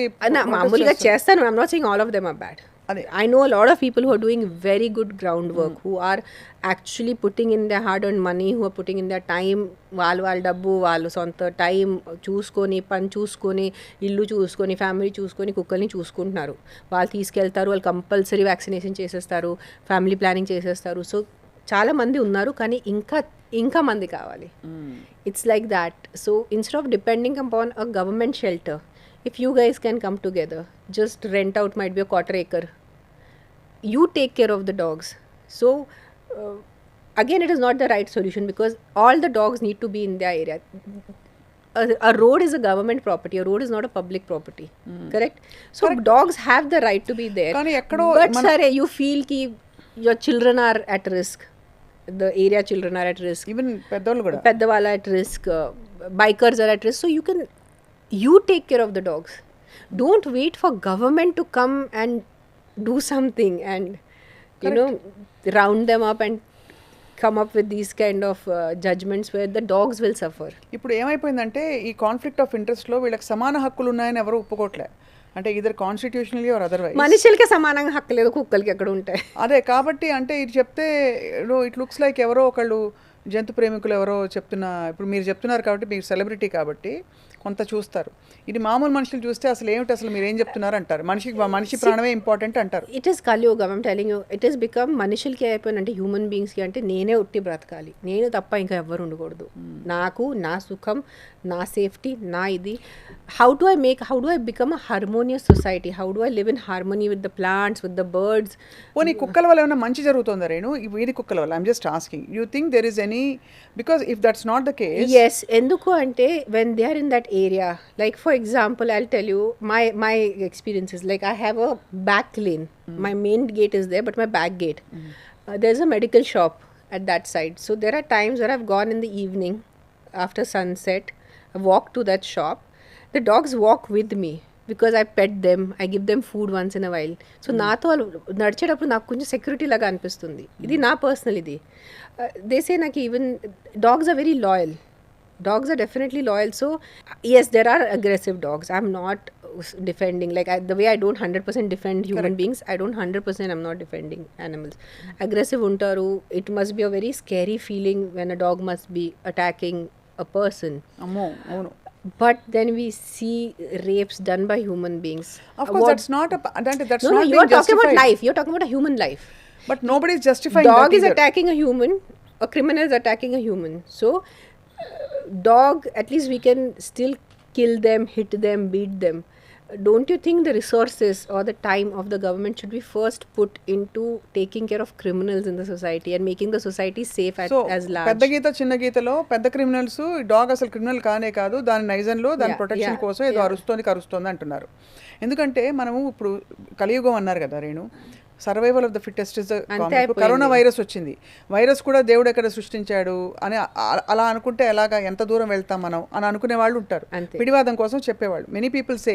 మామూలుగా చేస్తాను. I'm not saying all of them are bad. I know a lot of people who are doing very good groundwork, who are actually putting in their hard-earned money, who are putting in their time, వాళ్ళ డబ్బు, వాళ్ళు సొంత టైం చూసుకొని, పని చూసుకొని, ఇల్లు చూసుకొని, ఫ్యామిలీ చూసుకొని, కుక్కల్ని చూసుకుంటున్నారు. వాళ్ళు తీసుకెళ్తారు, వాళ్ళు కంపల్సరీ వ్యాక్సినేషన్ చేసేస్తారు, ఫ్యామిలీ ప్లానింగ్ చేసేస్తారు. సో చాలా మంది ఉన్నారు, కానీ ఇంకా మంది కావాలి. It's like that. So instead of depending upon a government shelter, if you guys can come together, just rent out, might be a quarter acre, you take care of the dogs. So again, it is not the right solution because all the dogs need to be in their area. A road is a government property, a road is not a public property. Correct? So dogs have the right to be there, but sir, you feel ki your children are at risk, the area children are at risk, even peddavalu at risk, bikers are at risk. So you take care of the dogs. Don't wait for government to come and do something and round them up and come up with these kind of judgments where the dogs will suffer. ఇప్పుడు ఏమైపోయిందంటే ఈ కాన్ఫ్లిక్ట్ ఆఫ్ ఇంట్రెస్ట్లో వీళ్ళకి సమాన హక్కులు ఉన్నాయని ఎవరు ఒప్పుకోవట్లే. అంటే ఇదర్ కాన్స్టిట్యూషనల్లీ ఆర్ అదర్వైజ్. మనుషులకి సమానంగా హక్కు లేదు, కుక్కలకి ఎక్కడ ఉంటాయి. అదే కాబట్టి అంటే ఇది చెప్తే ఇట్ లుక్స్ లైక్ ఎవరో ఒకళ్ళు జంతు ప్రేమికులు ఎవరో చెప్తున్నా. ఇప్పుడు మీరు చెప్తున్నారు కాబట్టి మీరు సెలబ్రిటీ కాబట్టి కొంత చూస్తారు. ఇది మామూలు మనుషులు చూస్తే అసలు ఏమిటి, అసలు మీరు ఏం చెప్తున్నారు అంటారు. మనిషి ప్రాణమే ఇంపార్టెంట్ అంటారు. ఇట్ ఈస్ కలియుగం. I'm telling you, it is become మనుషులకి అయిపోయినంటే హ్యూమన్ బీయింగ్స్కి అంటే నేనే ఉట్టి బ్రతకాలి, నేను తప్ప ఇంకా ఎవ్వరు ఉండకూడదు, నాకు నా సుఖం, నా సేఫ్టీ, నా ఇది. How do I become a harmonious society? How do I live in harmony with the plants, with the birds? పోనీ కుక్కల వల్ల ఏమైనా మంచి జరుగుతుందా రేణు? వీధి కుక్కల వల్ల I'm just asking, you think there is any, because if that's not the case. Yes, ఎందుకు అంటే when they are in that area, like for example, I'll tell you my experiences. Like I have a back lane. My main gate is there, but my back gate, there's a medical shop at that side. So there are times where I've gone in the evening after sunset, I walk to that shop. The dogs walk with me because I pet them, I give them food once in a while. So నాతో వాళ్ళు నడిచేటప్పుడు నాకు కొంచెం సెక్యూరిటీ లాగా అనిపిస్తుంది. ఇది నా పర్సనల్ ఇది. They say నాకు even dogs are very loyal. Dogs are definitely loyal. So yes, there are aggressive dogs. I'm not defending, like the way I don't 100% defend human beings, I don't 100% I'm not defending animals. Aggressive untaru. It must be a very scary feeling when a dog must be attacking a person. Ammo. But then we see rapes done by human beings. Of course, that's not not you're talking about life. You're talking about a human life. But nobody is justifying dog that is either attacking a human, a criminal is attacking a human. So dog, at least we can still kill them, hit them, beat them. Don't you think the resources or the time of the government should be first put into taking care of criminals in the society and making the society safe as large? పెద్ద గీత చిన్న గీతలో పెద్ద క్రిమినల్స్, డాగ్ అసలు క్రిమినల్ కానే కాదు, దాని నైజంలో దాని ప్రొటెక్షన్ కోసం ఏదో కరుస్తోంది అంటున్నారు. ఎందుకంటే మనము ఇప్పుడు కలియుగం అన్నారు కదా Renu, survival of the fittest is corona virus వచ్చింది. వైరస్ కూడా దేవుడు ఎక్కడ సృష్టించాడు అని అలా అనుకుంటే ఎలాగా, ఎంత దూరం వెళ్తాం మనం అని అనుకునే వాళ్ళు ఉంటారు, పిడివాదం కోసం చెప్పేవాళ్ళు. Many people say,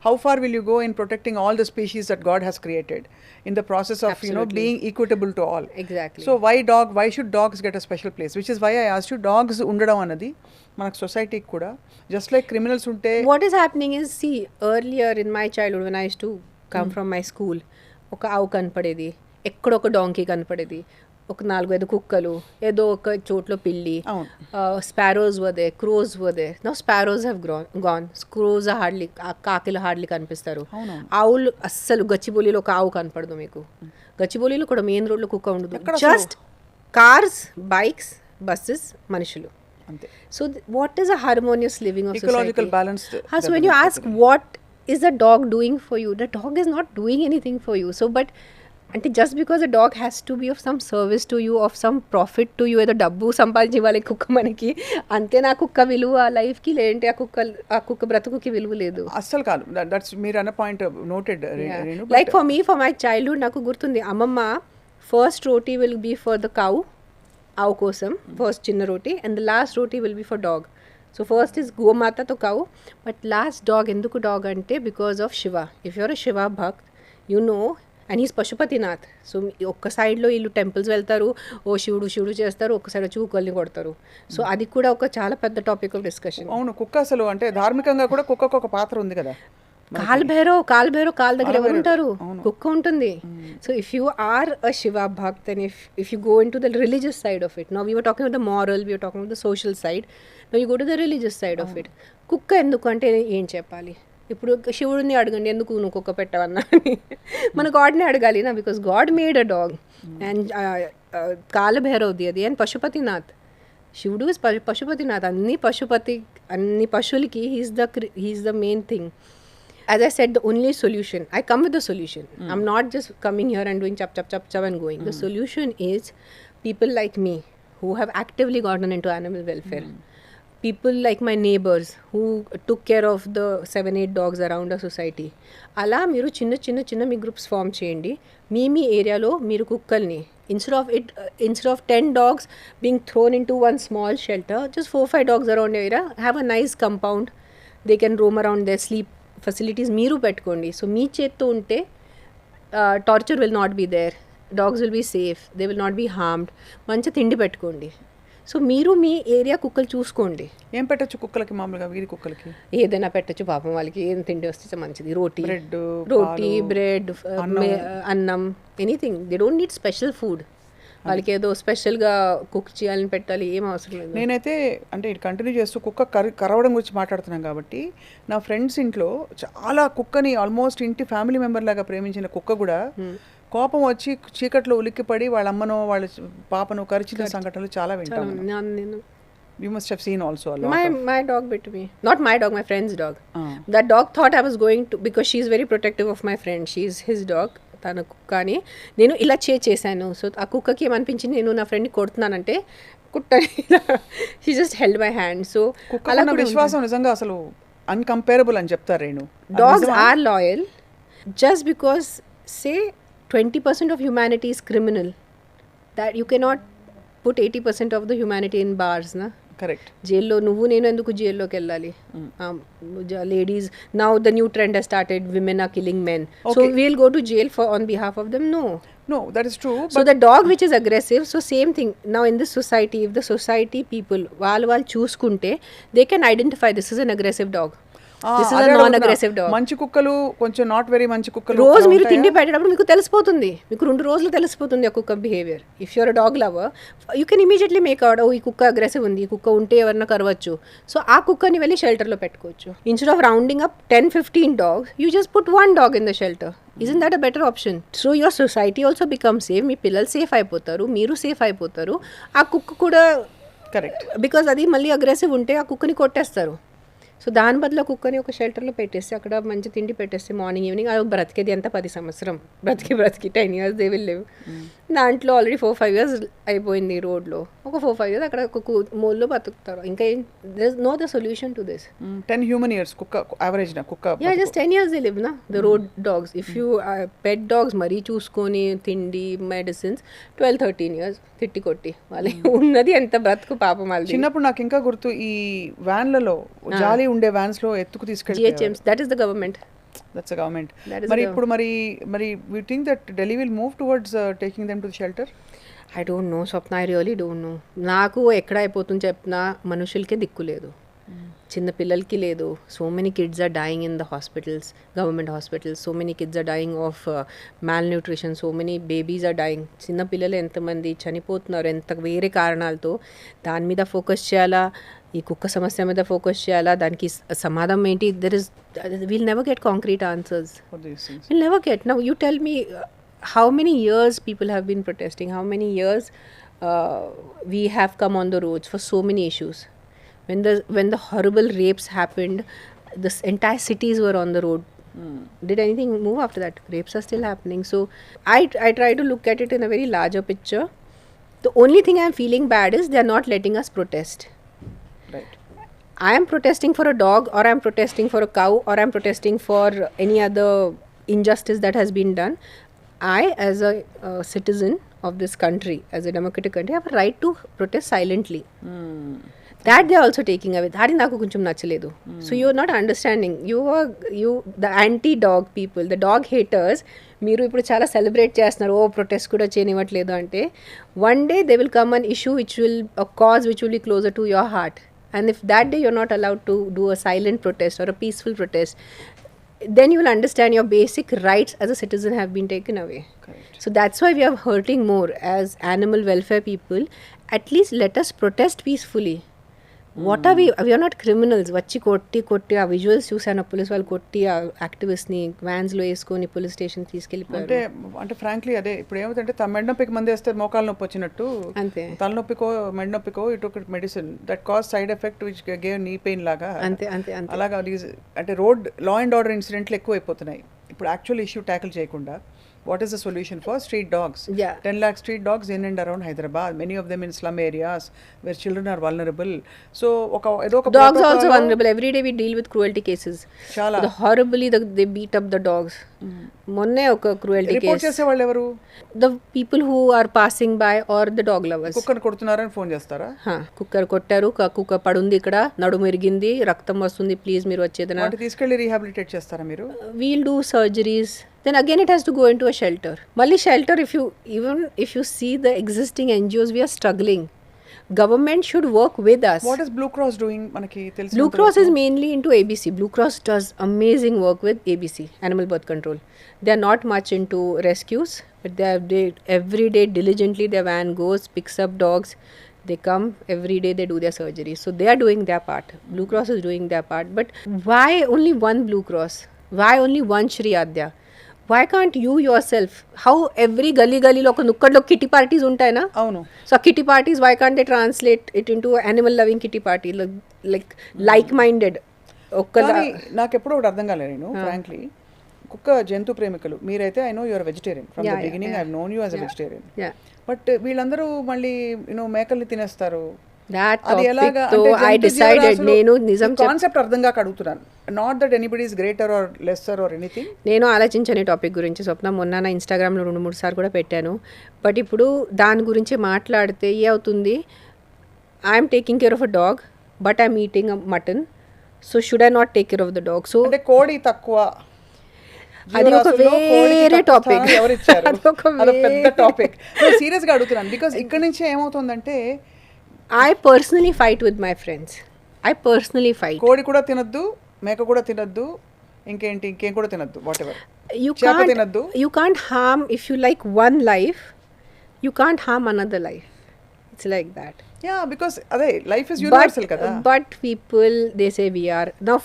how far will you go in protecting all the species that God has created in the process of being equitable to all. Exactly. So why should dogs get a special place, which is why I asked you. Dogs ఉండడం అన్నది మనకు సొసైటీకి కూడా జస్ట్ లైక్ క్రిమినల్స్ ఉంటే. What is happening is, see, earlier in my childhood when I used to come from my school, ఒక ఆవు కనపడేది, ఎక్కడొక డాంకీ కనపడేది, ఒక 4-5 కుక్కలు, ఏదో ఒక చోట్లో పిల్లి, స్పారోస్ వదే, క్రోస్ వదే. No sparrows have gone, crows hardly, కాకిలు హార్డ్లీ కనిపిస్తారు. ఆవులు అస్సలు, గచ్చిబౌలిలో ఒక ఆవు కనపడదు మీకు. గచ్చిబౌలిలో కూడా మెయిన్ రోడ్లో కుక్క ఉండదు. జస్ట్ కార్స్, బైక్స్, బస్సెస్, మనుషులు. So what is a harmonious living of ecological balance. So when you ask what is the dog doing for you, the dog is not doing anything for you. So but అంటే just because a dog has to be of some service to you, of some profit to you, ఏదో డబ్బు సంపాదించి ఇవ్వాలి కుక్క మనకి, అంతే నా కుక్క విలువ లైఫ్కి, లేదంటే ఆ కుక్క బ్రతుకుకి విలువ లేదు. అస్సలు కాదు. దట్స్ మీరు అన్న point noted. Like for me, for my childhood నాకు గుర్తుంది, అమ్మమ్మ first roti will be for the cow, ఆవు కోసం ఫస్ట్ చిన్న రోటీ, and the last roti will be for dog. So first is గోమాతతో కౌ, బట్ లాస్ట్ డాగ్. ఎందుకు డాగ్ అంటే because of Shiva. If you're a Shiva bhakt, you know, and he's Pashupatinath. So ఒక్క సైడ్లో వీళ్ళు టెంపుల్స్ వెళ్తారు, ఓ శివుడు చేస్తారు, ఒక్క సైడ్ వచ్చి కుక్కల్ని కొడతారు. సో అది కూడా ఒక చాలా పెద్ద టాపిక్ ఆఫ్ డిస్కషన్. అవును, కుక్క అసలు అంటే ధార్మికంగా కూడా కుక్కకు ఒక పాత్ర ఉంది కదా. కాల్ భైరవ్ కాల్ దగ్గర ఎవరు ఉంటారు? కుక్క ఉంటుంది. So if you are a Shiva bhakt, and if you go into the religious side of it, now we were talking about the moral, we were talking about the social side, now you go to the religious side of it. కుక్క ఎందుకు అంటే ఏం చెప్పాలి? ఇప్పుడు శివుడిని అడగండి, ఎందుకు నువ్వు కుక్క పెట్టవన్నా అని, మన గాడ్ని అడగాలి నా, because God made a dog. And కాలభైరవ్ది అది, అండ్ పశుపతినాథ్. శివుడు ఇస్ పశుపతినాథ్. అన్ని పశువులకి he's the main thing. As I said, the only solution, I come with the solution. I'm not just coming here and doing chap and going. The solution is people like me who have actively gotten into animal welfare. People like my neighbors who took care of the 7-8 dogs around our society. అలా మీరు చిన్న మీ గ్రూప్స్ ఫామ్ చేయండి. మీ ఏరియాలో మీరు కుక్కల్ని, instead of 10 dogs being thrown into one small shelter, just 4-5 dogs around your area, have a nice compound. They can roam around there, sleep facilities మీరు పెట్టుకోండి. సో మీ చేత్తో ఉంటే torture will not be there, dogs will be safe, they will not be harmed. మంచి తిండి పెట్టుకోండి. సో మీరు మీ ఏరియా కుక్కలు చూసుకోండి. ఏం పెట్టచ్చు కుక్కలకి? మామూలుగా వీధి కుక్కలకి ఏదైనా పెట్టచ్చు. పాపం వాళ్ళకి ఏం తిండి వస్తే మంచిది. రోటీ, బ్రెడ్, అన్నం, anything. They don't need special food. వాళ్ళకి ఏదో స్పెషల్గా కుక్ చేయాలని పెట్టాలి, ఏం అవసరం లేదు. నేనైతే అంటే ఇది కంటిన్యూ చేస్తూ కుక్క కరవడం గురించి మాట్లాడుతున్నాం కాబట్టి, నా ఫ్రెండ్స్ ఇంట్లో చాలా కుక్కని ఆల్మోస్ట్ ఇంటి ఫ్యామిలీ మెంబర్ లాగా ప్రేమించిన కుక్క కూడా కోపం వచ్చి చీకట్లో ఉలిక్కిపడి వాళ్ళ అమ్మనో వాళ్ళ పాపను కరిచిన సంఘటనలు చాలా వింటాను. You must have seen also a lot. My dog bit me. Not my dog, my friend's dog. That dog thought I was going to, because she's very protective of my friend. She's his dog. తన కుక్క అని నేను ఇలా చేశాను. సో ఆ కుక్కకి ఏమనిపించింది, నేను నా ఫ్రెండ్ని కొడుతున్నానంటే కుట్టని she just held my hand. So అలా విశ్వాసం నిజంగా అసలు అన్కంపేరబుల్ అని చెప్తారు. Renu, dogs are loyal. Just because say 20% of humanity is criminal, that you cannot put 80% of the humanity in bars, na? Correct. జైల్లో నువ్వు నేను ఎందుకు జైల్లోకి వెళ్ళాలి? Ladies, now the new trend has started, women are killing men, so we'll go to jail for on behalf of them. No, that is true. So the dog which is aggressive, so same thing now in this society, if the society people వాళ్ళు చూసుకుంటే, they can identify this is an aggressive dog, this is a non-aggressive dog. మంచి కుక్కలు, కొంచెం నాట్ వెరీ మంచి కుక్కలు, రోజు మీరు తిండి పెట్టేటప్పుడు మీకు తెలిసిపోతుంది, మీకు 2 రోజులు తెలిసిపోతుంది ఆ కుక్క behaviour. If you're a dog lover, you can immediately make out, ఈ కుక్క అగ్రెసివ్ ఉంది, ఈ కుక్క ఉంటే ఎవరన్నా కరవచ్చు. సో ఆ కుక్కని వెళ్ళి షెల్టర్లో పెట్టుకోవచ్చు. Instead of rounding up 10-15 dogs, you just put 1 dog in the shelter. Isn't that a better option? So your society also becomes safe. మీ పిల్లలు సేఫ్ అయిపోతారు, మీరు సేఫ్ అయిపోతారు, ఆ కుక్క కూడా. కరెక్ట్. బికాజ్ అది మళ్ళీ అగ్రెసివ్ ఉంటే ఆ కుక్కని కొట్టేస్తారు. సో దాని బదులు కుక్కని ఒక షెల్టర్లో పెట్టేస్తే, అక్కడ మంచి తిండి పెట్టేస్తే మార్నింగ్ ఈవినింగ్, అది బ్రతికేది ఎంత 10 సంవత్సరం బ్రతికి 10 years దే విల్ లివ్. దాంట్లో ఆల్రెడీ 4-5 years అయిపోయింది రోడ్లో, ఒక 4-5 years అక్కడ ఒక మూల్లో బతుకుతారు. ఇంకా there is no the solution to this. 10 human years కుక్క యావరేజ్ నా కుక్క. Yeah, just 10 years they live నా the road dogs. If you pet dogs మరీ చూసుకొని తిండి మెడిసిన్స్ 12-13 years తిట్టి కొట్టి వాళ్ళు ఉన్నది ఎంత బ్రతుకు పాపం వాళ్ళు. చిన్నప్పుడు నాకు ఇంకా గుర్తు, ఈ వ్యాన్లలో జాలి ఉండే వ్యాన్స్ లో ఎత్తుకు తీసుకెళ్ళి, GHMs, that is the government. That's the government. మరి ఇప్పుడు మరి we think that Delhi will move towards taking them to the shelter? I don't know, Swapna, I really don't know. నాకు ఎక్కడ అయిపోతుంది చెప్పినా మనుషులకే దిక్కు లేదు. చిన్న పిల్లలకి లేదు. So many kids are dying in the hospitals, government hospitals. So many kids are dying of malnutrition. So many babies are dying. చిన్న పిల్లలు ఎంతమంది చనిపోతున్నారు ఎంత వేరే కారణాలతో. దాని మీద ఫోకస్ చేయాలా, ఈ కుక్క సమస్య మీద ఫోకస్ చేయాలా, దానికి సమాధానం ఏంటి? Will never get concrete answers. Will never get. Now you tell me how many years people have been protesting, how many years we have come on the roads for so many issues. When the horrible rapes happened, this entire cities were on the road. Did anything move after that? Rapes are still happening. So I try to look at it in a very larger picture. The only thing I'm feeling bad is they're not letting us protest. Right. I am protesting for a dog, or I'm protesting for a cow, or I'm protesting for any other injustice that has been done. I, as a citizen of this country, as a democratic country, have a right to protest silently. That they are also taking away. That is naku koncham nachaledu. So you are not understanding. You the anti-dog people, the dog haters, మీరు ఇప్పుడు చాలా సెలబ్రేట్ చేస్తున్నారు. ఓ ప్రొటెస్ట్ కూడా చేయనివ్వట్లేదు అంటే, one day they will come an issue a cause which will be closer to your heart. And if that day you're not allowed to do a silent protest or a peaceful protest, then you will understand your basic rights as a citizen have been taken away. Correct. So that's why we are hurting more as animal welfare people. At least let us protest peacefully. What are we are not criminals. వచ్చి కొట్టి ఆ విజువల్స్ చూసాను, పోలీస్ వాళ్ళు కొట్టి ఆ యాక్టివిస్ట్ని వ్యాన్స్లో వేసుకొని పోలీస్ స్టేషన్ తీసుకెళ్ళిపోయారు. అంటే ఫ్రాంక్లీ అదే ఇప్పుడు ఏమవుతుందంటే మెడ నొప్పికి మంది వేస్తే మోకాలు నొప్పి వచ్చినట్టు, అంతే తలనొప్పికో మెడ నొప్పికో ఇటు ఒక medicine that cause side effect which gave knee pain లాగా. అంతే అంతే అంతే అలాగా అంటే రోడ్ లా అండ్ ఆర్డర్ ఇన్సిడెంట్లు ఎక్కువ అయిపోతున్నాయి ఇప్పుడు. యాక్చువల్ ఇష్యూ ట్యాకిల్ చేయకుండా what is the solution for street dogs? 10 lakh street dogs in and around Hyderabad, many of them in slum areas where children are vulnerable. So dogs also vulnerable. Every day we deal with cruelty cases. The horribly they beat up the dogs. మొన్నే ఒక క్రూయల్టీ కేస్. రిపోర్ట్ చేసే వాళ్ళు ఎవరు? The people who are passing by or the dog lovers. కుక్కర్ కొడుతున్నారని ఫోన్ చేస్తారా? కుక్కర్ కొట్టారు, కుక్క పడుంది ఇక్కడ, నడుము ఇరిగింది, రక్తం వస్తుంది, ప్లీజ్ మీరు వచ్చేదనా. వాటి తీసుకెళ్ళి రీహాబిలిటేట్ చేస్తారా మీరు? We'll do surgeries. Then again it has to go into a shelter. Malli shelter, if you see the existing NGOs, we are struggling. Government should work with us. What is Blue Cross doing? Manaki telsi. Blue Cross is mainly into ABC. Blue Cross does amazing work with ABC, animal birth control. They are not much into rescues, but they every day diligently their van goes, picks up dogs. They come every day, they do their surgery. So they are doing their part. Blue Cross is doing their part. But why only one Blue Cross? Why only one Shri Adya? Why can't you yourself? How every gully lo ఒక nukkadlo kitty parties ఉంటాయనా? అవును. So kitty parties, why can't they translate it into animal loving kitty party, like minded? నాకు ఎప్పుడూ ఒకటి అర్థం కాలేదు నేను ఫ్రాంక్లీ. కుక్క జంతు ప్రేమికులు మీరైతే, I know your vegetarian from the beginning, I have known you as a vegetarian. But వీళ్ళందరూ మళ్ళీ మేకల్ని తినేస్తారు. కాన్సెప్ట్ అర్థం కాక అడుగుతున్నాను. Not that anybody is greater are lesser or anything. నేను ఆలోచించని టాపిక్ గురించి స్వప్న మొన్న నా ఇన్స్టాగ్రామ్లో 2-3 సార్లు కూడా పెట్టాను. బట్ ఇప్పుడు దాని గురించి మాట్లాడితే ఏమవుతుంది? I'm taking care of a dog but I'm eating a mutton. So should I not take care of the dog? So అంటే కోడి తక్కువ, అది ఒక వేరే టాపిక్, పెద్ద టాపిక్. సీరియస్గా అడుగుతున్నాను బికాస్ ఇక్కడ నుంచి ఏమవుతుందంటే I personally fight with my friends. I personally fight. కోడి కూడా తినొద్దు, మేక కూడా తినొద్దు, ఇంకేం కూడా తినొద్దు, what ever. You can't harm, if you like one life, you can't harm another life. It's like that. Yeah, because అదే life is universal kada. But people, they say we are now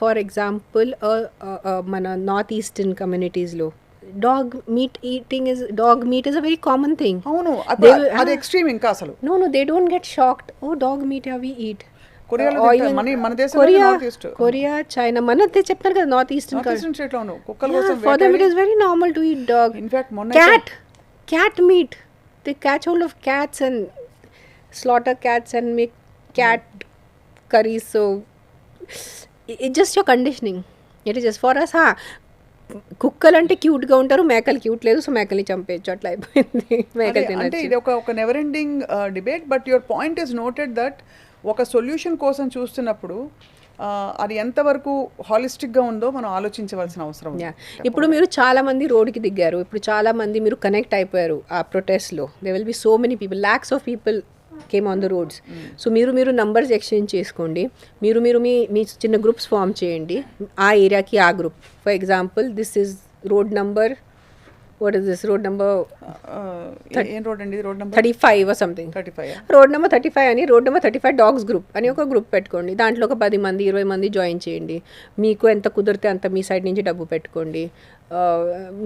for example మన north eastern communities లో dog meat is a very common thing. అవును, అది ఎక్స్ట్రీమ్ ఇంకా అసలు. No, they don't get shocked. Oh, dog meat have we eat. మన దేశంలో కొరియా, చైనా, మనదే చెప్తారు కదా నార్త్ ఈస్టర్న్ స్టేట్ లోను కుక్కల కోసం. For them it is very normal to eat dog. In fact, cat meat. They catch hold of cats and slaughter cats and make cat curries. So it's just your conditioning. It is just for us. కుక్కలు అంటే క్యూట్గా ఉంటారు, మేకలు క్యూట్ లేదు, సో మేకల్ని చంపేయచ్చు, అట్లా అయిపోయింది. మేకలు అంటే ఇది ఒక never ending debate. But your point is noted that ఒక సొల్యూషన్ కోసం చూస్తున్నప్పుడు అది ఎంతవరకు హాలిస్టిక్గా ఉందో మనం ఆలోచించవలసిన అవసరం ఉంది. ఇప్పుడు మీరు చాలా మంది రోడ్డుకి దిగారు, ఇప్పుడు చాలా మంది మీరు కనెక్ట్ అయిపోయారు ఆ ప్రొటెస్ట్లో. They will be so many people, lakhs of people came on the roads. So మీరు నంబర్స్ ఎక్స్చేంజ్ చేసుకోండి, మీరు మీ చిన్న గ్రూప్స్ ఫామ్ చేయండి, ఆ ఏరియాకి ఆ group. For example this is road number, what is this road number ఏం రోడ్ అండి? Road number 35 or something. 35. Road number 35 అని, రోడ్ నెంబర్ 35 డాగ్స్ గ్రూప్ అని ఒక గ్రూప్ పెట్టుకోండి. దాంట్లో ఒక 10 మంది 20 మంది జాయిన్ చేయండి. మీకు ఎంత కుదిరితే అంత మీ సైడ్ నుంచి డబ్బు పెట్టుకోండి.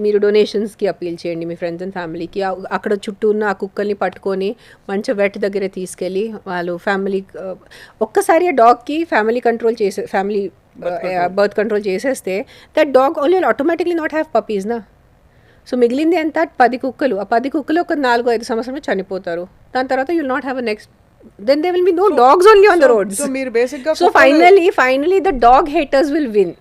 మీరు డొనేషన్స్కి అపీల్ చేయండి మీ ఫ్రెండ్స్ అండ్ ఫ్యామిలీకి. అక్కడ చుట్టూ ఉన్న ఆ కుక్కల్ని పట్టుకొని మంచి వెట్ దగ్గర తీసుకెళ్ళి వాళ్ళు ఫ్యామిలీ ఒక్కసారి ఆ డాగ్కి ఫ్యామిలీ బర్త్ కంట్రోల్ చేసేస్తే that dog only automatically not have puppies నా. సో మిగిలింది ఎంత? 10 కుక్కలు. ఆ 10 కుక్కలు ఒక 4-5 సంవత్సరంలో చనిపోతారు. దాని తర్వాత you will not have then there will be no dogs only on the roads. So మీరు బేసిక్గా So finally the dog haters will win.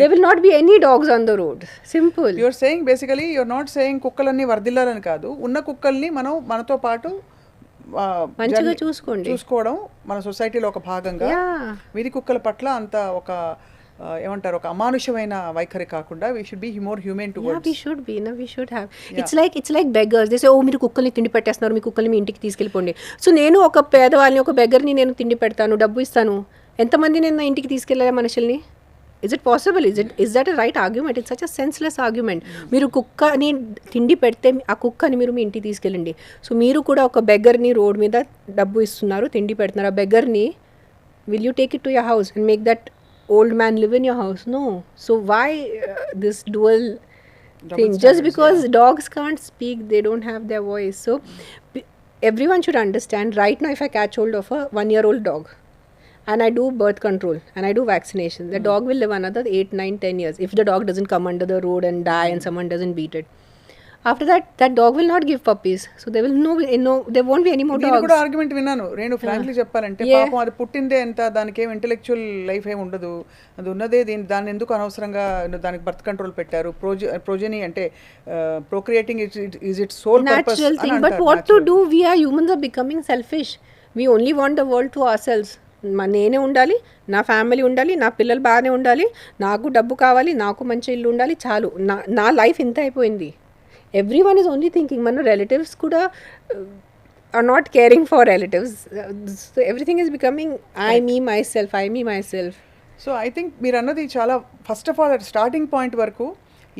There will not be any dogs on the road. Simple. You are saying basically you are not saying కుక్కలన్నీ వర్ధిల్లాలని కాదు, ఉన్న కుక్కల్ని మనం మనతో పాటు మంచిగా చూసుకోవడం మన సొసైటీలో ఒక భాగంగా. వీధి కుక్కల పట్ల అంత ఒక ఏమంటారు, ఒక అమానుషమైన వైఖరి కాకుండా we should be more human towards. We should have. It's like beggars. They say, oh మీరు కుక్కల్ని తిండి పెట్టేస్తున్నారు, మీ కుక్కల్ని మీ ఇంటికి తీసుకెళ్ళిపోండి. సో నేను ఒక పేదవాళ్ళని, ఒక బెగ్గర్ని నేను తిండి పెడతాను, డబ్బు ఇస్తాను, ఎంతమంది నేను నా ఇంటికి తీసుకెళ్ళాలి మనుషుల్ని? Is it possible? Is that a right argument? It's such a senseless argument. మీరు కుక్కని తిండి పెడితే ఆ కుక్కని మీరు మీ ఇంటికి తీసుకెళ్ళండి. సో మీరు కూడా ఒక బెగ్గర్ని రోడ్ మీద డబ్బు ఇస్తున్నారు, తిండి పెడుతున్నారు. ఆ బెగ్గర్ని will you take it to your house and make that old man live in your house? No. So why this dual thing? Just because dogs can't speak, they don't have their voice. So everyone should understand. Right now if I catch hold of a 1-year-old dog and I do birth control and I do vaccination, the dog will live another 8, 9, 10 years if the dog doesn't come under the road and die and someone doesn't beat it. After that dog will not give puppies. So there won't be any more dogs. నేను కూడా ఆర్గ్యుమెంట్ విన్నాను రేణు, ఫ్రాంక్లీ చెప్పాలంటే. పాపం అది పుట్టిందే ఎంత, దానికి ఏం ఇంటెలెక్చువల్ లైఫ్ ఏమి ఉండదు, అది ఉన్నదే దాన్ని ఎందుకు అనవసరంగా దానికి బర్త్ కంట్రోల్ పెట్టారు? ప్రోజెనీ అంటే procreating is its sole purpose. Natural thing, but what to do? We are humans are becoming selfish. We only want the world to ourselves. నేనే ఉండాలి, నా ఫ్యామిలీ ఉండాలి, నా పిల్లలు బాగానే ఉండాలి, నాకు డబ్బు కావాలి, నాకు మంచి ఇల్లు ఉండాలి, చాలు. నా లైఫ్ ఇంత అయిపోయింది. Everyone is only thinking, మన relatives kuda are not caring for relatives. So everything is becoming me myself. So I think మీరు అన్నది చాలా, first of all starting point వరకు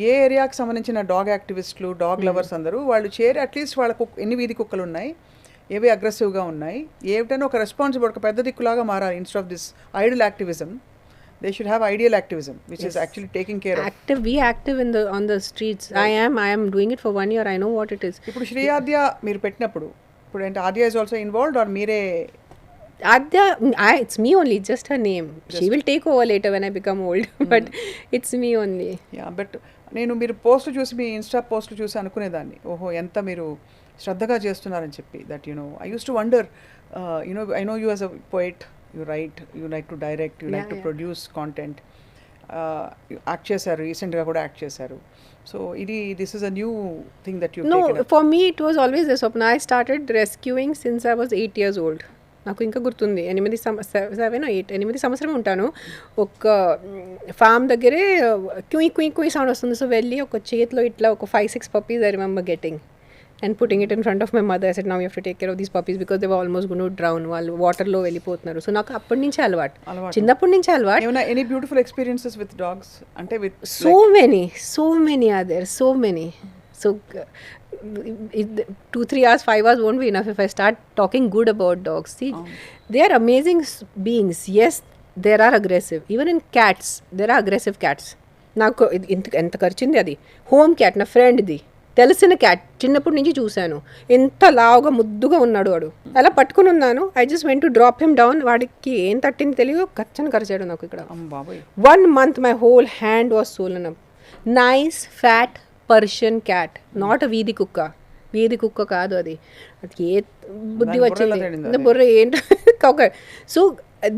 ఏ ఏరియాకి సంబంధించిన డాగ్ యాక్టివిస్టులు, డాగ్ లవర్స్ అందరూ వాళ్ళు చేరి అట్లీస్ట్ వాళ్ళ ఎన్ని వీధి కుక్కలు ఉన్నాయి, ఏవి అగ్రెసివ్గా ఉన్నాయి, ఏమిటైనా ఒక రెస్పాన్సిబుల్, ఒక పెద్ద దిక్కులాగా మారాలి. Instead of this Idol activism, they should have ideal activism, which is actually taking care of. Be active on the streets. Right. I am doing it for 1 year. I know what it is. ఇప్పుడు శ్రీ ఆద్య మీరు పెట్టినప్పుడు ఇప్పుడు అంటే ఆద్య is also involved or మీరే? Adya, it's me only, just her name. She will take over later when I become old, but it's me only. Yeah, but నేను మీరు పోస్ట్ చూసి, మీ ఇన్స్టా పోస్ట్ చూసి అనుకునేదాన్ని, ఓహో ఎంత మీరు శ్రద్ధగా చేస్తున్నారని చెప్పి. That I used to wonder, I know you as a poet, you write, you like to direct, you like to produce content. Act చేశారు, రీసెంట్గా కూడా యాక్ట్ చేశారు. So this is a new thing that you've taken up. For me it was always this, Swapna. I started rescuing since I was 8 years old. నాకు ఇంకా గుర్తుంది, 8 సంవత్సరం ఉంటాను. ఒక ఫామ్ దగ్గరే క్యూయి సౌండ్ వస్తుంది. సో వెళ్ళి ఒక చేతిలో ఇట్లా ఒక 5-6 puppies I remember getting and putting it in front of my mother. I said, now you have to take care of these puppies because they were almost going to drown. వాళ్ళు వాటర్లో వెళ్ళిపోతున్నారు. సో నాకు అప్పటి నుంచి అలవాటు, చిన్నప్పటి నుంచి అలవాటు. ఏమైనా any beautiful experiences with dogs? అంటే with so many are there, so many. So 2-3 hours, 5 hours won't be enough if I start talking good about dogs. See, they are amazing beings. Yes, there are aggressive. Even in cats, there are aggressive cats. నాకు ఎంత ఖర్చింది అది. హోమ్ క్యాట్ నా ఫ్రెండ్ది, తెలిసిన క్యాట్, చిన్నప్పటి నుంచి చూశాను. ఎంత లావుగా ముద్దుగా ఉన్నాడు వాడు. అలా పట్టుకుని ఉన్నాను. I just went to drop him down. వాడికి ఏం తట్టింది తెలియదు, కచ్చని కరిచాడు నాకు ఇక్కడ. 1 month my whole hand was swollen up. Nice fat Persian cat, not a వీధి కుక్క. వీధి కుక్క కాదు అది. అది ఏ బుద్ధి వచ్చింది, బుర్ర ఏంటో. So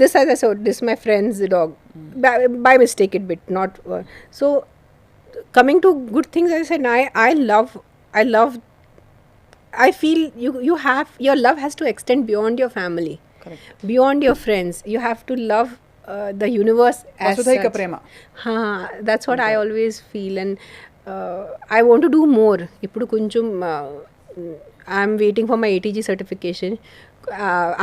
this, as I said, this my friend's dog. By mistake it bit, not so. Coming to good things, as I said, I love, I feel you have, your love has to extend beyond your family. Correct. Beyond your friends. You have to love the universe as such. Prema. That's what I always feel, and I want to do more. Ippudu koncham I'm waiting for my ATG certification.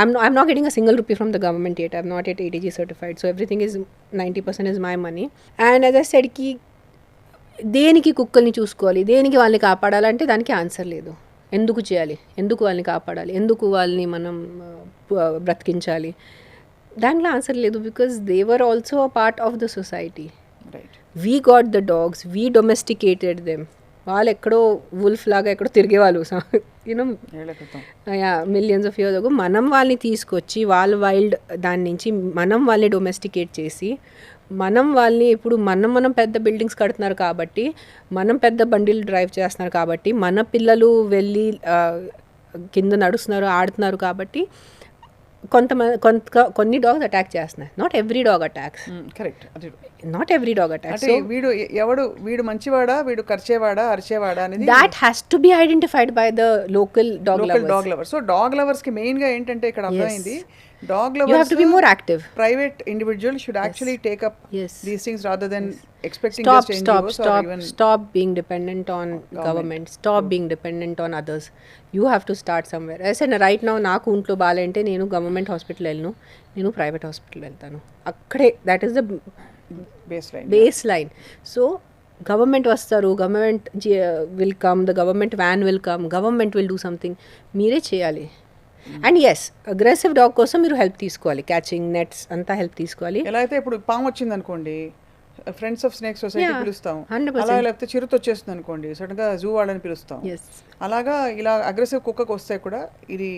I'm not getting a single rupee from the government yet. I'm not yet ATG certified. So everything is 90% is my money. And as I said, ki దేనికి కుక్కల్ని చూసుకోవాలి, దేనికి వాళ్ళని కాపాడాలంటే దానికి ఆన్సర్ లేదు. ఎందుకు చేయాలి, ఎందుకు వాళ్ళని కాపాడాలి, ఎందుకు వాళ్ళని మనం బ్రతికించాలి, దాంట్లో ఆన్సర్ లేదు. Because they were also a part of the society. We got the dogs, we domesticated them. వాళ్ళు ఎక్కడో వుల్ఫ్ లాగా ఎక్కడో తిరిగేవాళ్ళు, you know millions of years ago. మనం వాళ్ళని తీసుకొచ్చి వాళ్ళ వైల్డ్ దాని నుంచి మనం వాళ్ళని డొమెస్టికేట్ చేసి మనం వాళ్ళని ఇప్పుడు మనం పెద్ద బిల్డింగ్స్ కడుతున్నారు కాబట్టి, మనం పెద్ద బండిలు డ్రైవ్ చేస్తున్నారు కాబట్టి, మన పిల్లలు వెళ్ళి కింద నడుస్తున్నారు, ఆడుతున్నారు కాబట్టి కొన్ని డాగ్స్ అటాక్ చేస్తున్నాయి. Not every dog attacks. Correct. Not every dog attacks. వీడు మంచివాడా, వీడు కరిచేవాడా, అరిచేవాడా అనేది that has to be identified by the local dog lovers. So dog lovers కి మెయిన్ గా ఏంటంటే ఇక్కడ అర్థమైంది, dog lovers, you have to be more active. Private individuals should actually take up these things rather than expecting stop just NGOs or even stop being dependent on government. Stop being dependent on others. You have to start somewhere. I said right now నాకు ఒంట్లో బాగాలంటే నేను గవర్నమెంట్ హాస్పిటల్ వెళ్ళను, నేను ప్రైవేట్ హాస్పిటల్ వెళ్తాను. అక్కడే that is the baseline. So government వస్తారు, government will come, the government van will come, government will do something. మీరే చేయాలి. అండ్ ఎస్, అగ్రెసివ్ డాగ్ కోసం మీరు హెల్ప్ తీసుకోవాలి, క్యాచింగ్ నెట్స్ అంతా హెల్ప్ తీసుకోవాలి. ఎలా అయితే ఇప్పుడు పాము వచ్చింది అనుకోండి, ఫ్రెండ్స్ ఆఫ్ స్నేక్ సొసైటీ పిలుస్తాం, అలా లేకపోతే చిరుత వచ్చేస్తుంది అనుకోండి, సడన్ గా జూ వాళ్ళని పిలుస్తాం. అలాగా ఇలా అగ్రెసివ్ కుక్కకు వస్తే కూడా ఇది